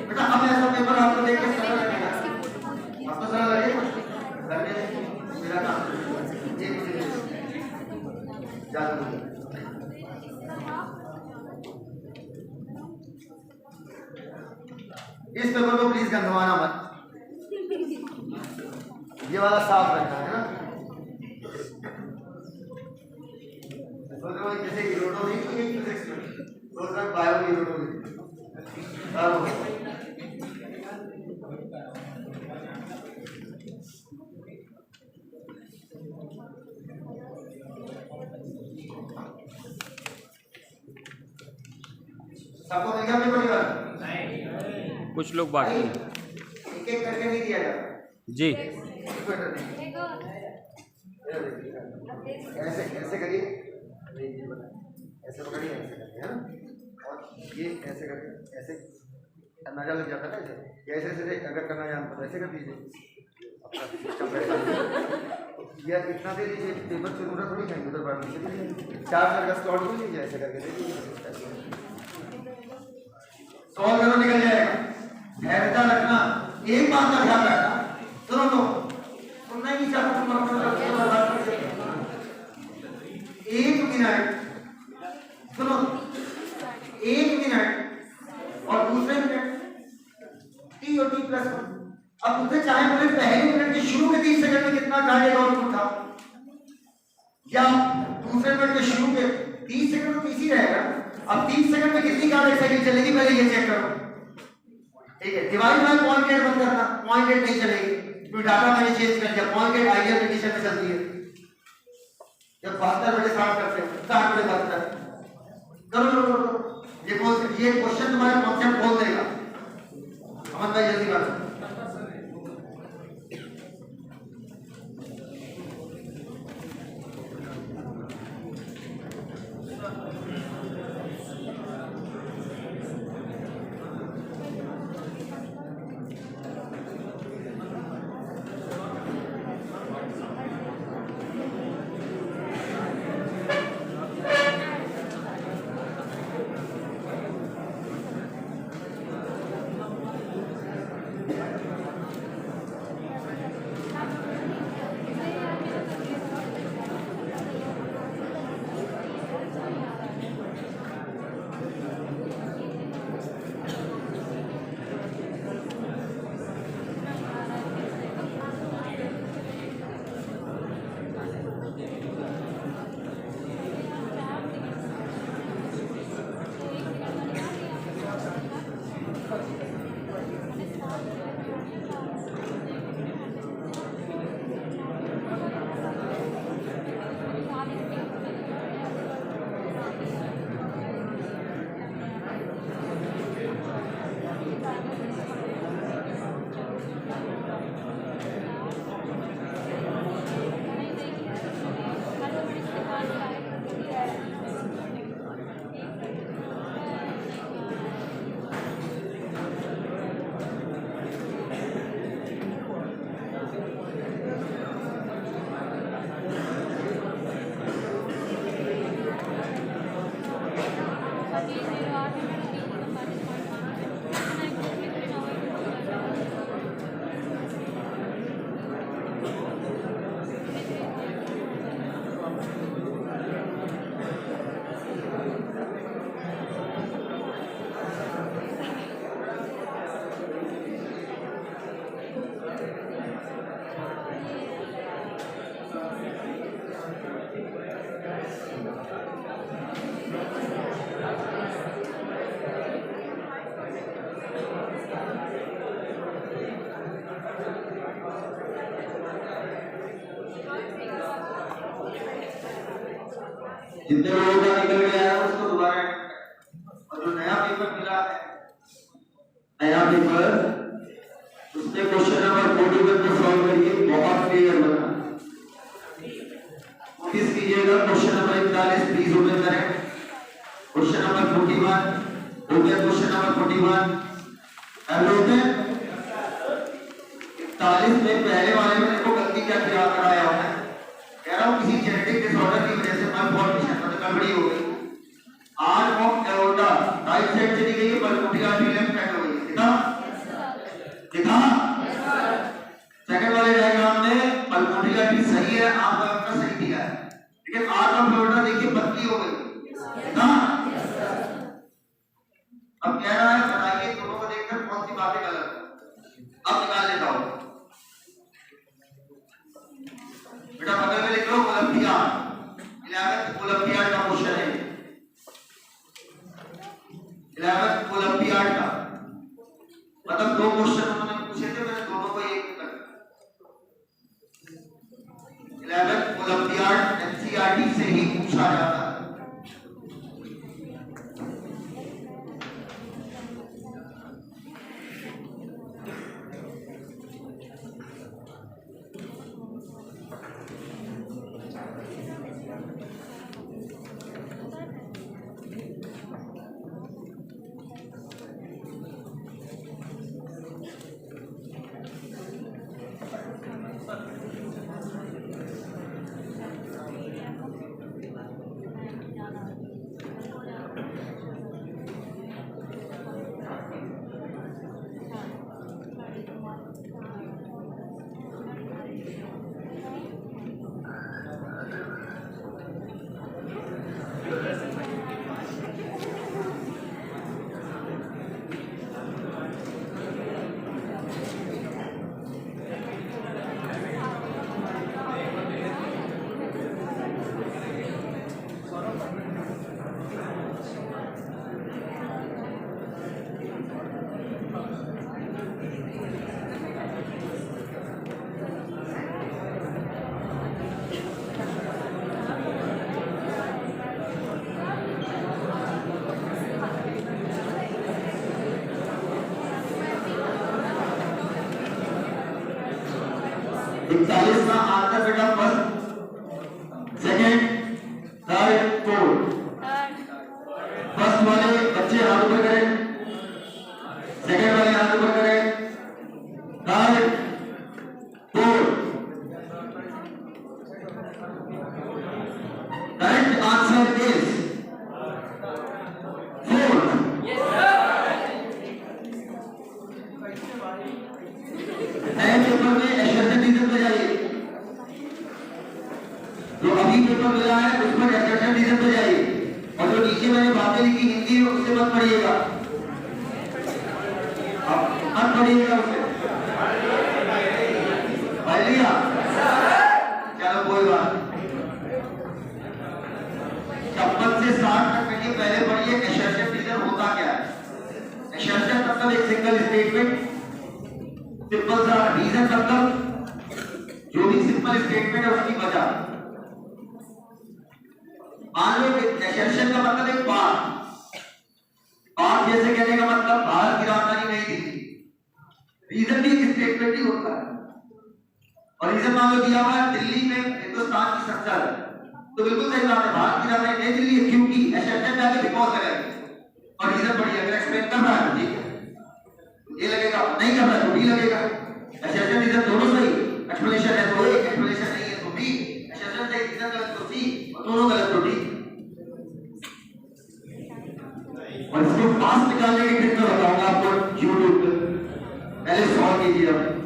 बेटा अब ऐसा पेपर आपको देख के सरल लगेगा। आपको सरल लगेगा करने मेरा काम एक मिनट जादू। इस पेपर को प्लीज गंदवाना मत। ये वाला साफ रखना है ना। जैसे यूरोटो नहीं तो एक फिजिक्स में दूसरा बायो यूरोटो में सबको मिल गया पेपर यार। कुछ लोग बाकी हैं। एक एक करके नहीं दिया जाता जी। ऐसे ऐसे करिए ऐसे पकड़िए ऐसे करिए है ना। और ये ऐसे करके ऐसे अंदाजा लग जाता है ना। ऐसे ऐसे अगर करना जानता तो ऐसे कर दीजिए यार इतना दे दीजिए पेपर से पूरा थोड़ी खाएंगे उधर बाहर 4 साल का स्लॉट भी लीजिए ऐसे करके दे दीजिए सॉल्व करो निकल जाएगा। ऐसा रखना एक बात का ध्यान रखना सुनो तो सुनना ही चाहता तुम एक मिनट सुनो 1 मिनट और दूसरे मिनट T और T+1। अब मुझे चाहे बोले पहले मिनट के शुरू के 30 सेकंड में कितना कार्डियक आउटपुट था या दूसरे मिनट के शुरू के 30 सेकंड तो 30 ही रहेगा। अब 30 सेकंड में कितनी कार्डियक साइकिल चलेगी पहले ये चेक करो। ठीक है डिवाइड बाय 0.8 मत करना 0.8 नहीं चलेगी क्योंकि डाटा मैंने चेंज कर दिया 0.8 आइडियल कंडीशन में चलती है। जब 72 बजे स्टार्ट करते हैं 60 बजे 72 करो ये क्वेश्चन तुम्हारे कॉन्सेप्ट खोल देगा। अमन भाई जल्दी करो। जितने लोगों का निकल गया है उसको दोबारा, और जो नया पेपर मिला है, नया पेपर, उसमें क्वेश्चन नंबर 41 को सॉल्व करिए, बहुत क्लियर बना। नोटिस कीजिएगा क्वेश्चन नंबर 41 प्लीज ओपन करें। Question number 41 open, question number 41 open. 41 में पहले वाले में देखो गलती क्या किया कराया है, कह रहा हूं किसी जेनेटिक डिसऑर्डर की वजह से मालफॉर्मेशन मतलब गड़बड़ी हो गई, arm of aorta right side चली गई, बल्कि आर्टरी लेफ्ट साइड हो गई। दिखा सेकंड वाले डायग्राम में पल्मोनरी आर्टरी सही है, आर्म ऑफ एओर्टा सही दिया है, लेकिन आर्म ऑफ एओर्टा देखिए पतली हो गई। दिखा अब कह रहा है बताइए दोनों को देखकर कौन सी बातें गलत है। अब निकाल लेता हूं बेटा, बगल में लिख लो ओलंपियाड, 11th ओलंपियाड का क्वेश्चन है, 11th ओलंपियाड का, मतलब 2 क्वेश्चन उन्होंने पूछे थे, मैंने दोनों को एक कर दिया। 11th ओलंपियाड एनसीईआरटी से ही पूछा जाता है। इकतालीस का आंसर बेटा first, second, third, fourth. First वाले बच्चे हाथ ऊपर करें, सेकंड वाले हाथ ऊपर करें, third, fourth. Correct answer is fourth. नए पेपर में एसर्शनटिज्म पे जाइए, जो अभी पेपर मिला है उस पर एसर्शनटिज्म पे जाइए, और जो नीचे मैंने बातें लिखी हिंदी में उससे मत पढ़िएगा, मत पढ़िएगा उसे, पढ़ लिया चलो कोई बात नहीं। 56 से 60 तक के लिए पहले पढ़िए एसर्शनटिज्म होता क्या है। एसर्शन मतलब एक सिंगल स्टेटमेंट सिंपल सा रीजन मतलब जो भी सिंपल स्टेटमेंट है उसकी वजह। मान लो एसेशन का मतलब एक बात जैसे कहने का मतलब भारत की राजधानी नई दिल्ली, रीजन भी एक स्टेटमेंट ही होता है। और रीजन मान लो दिया हुआ है दिल्ली में हिंदुस्तान की संसद है, तो बिल्कुल सही बात है, भारत की राजधानी नई दिल्ली है क्योंकि एसेशन जाके बिकॉज लगाएंगे और रीजन बढ़िया अगर एक्सप्लेन कर रहा है ठीक है, ये लगेगा, नहीं कर रहा है तो भी लगेगा। एसेशन रीजन दोनों सही, एक्सप्लेनेशन है तो एक, एक्सप्लेनेशन नहीं है तो बी, एसेशन सही रीजन गलत तो सी, और दोनों गलत तो डी। और इसको फास्ट निकालने की ट्रिक मैं बताऊंगा आपको यूट्यूब पे, पहले सॉल्व कीजिए आप।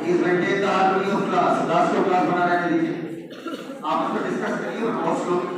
Please maintain the harmony of class. Class को class बना रहने दीजिए। आप उसको डिस्कस करिए और बहुत स्लो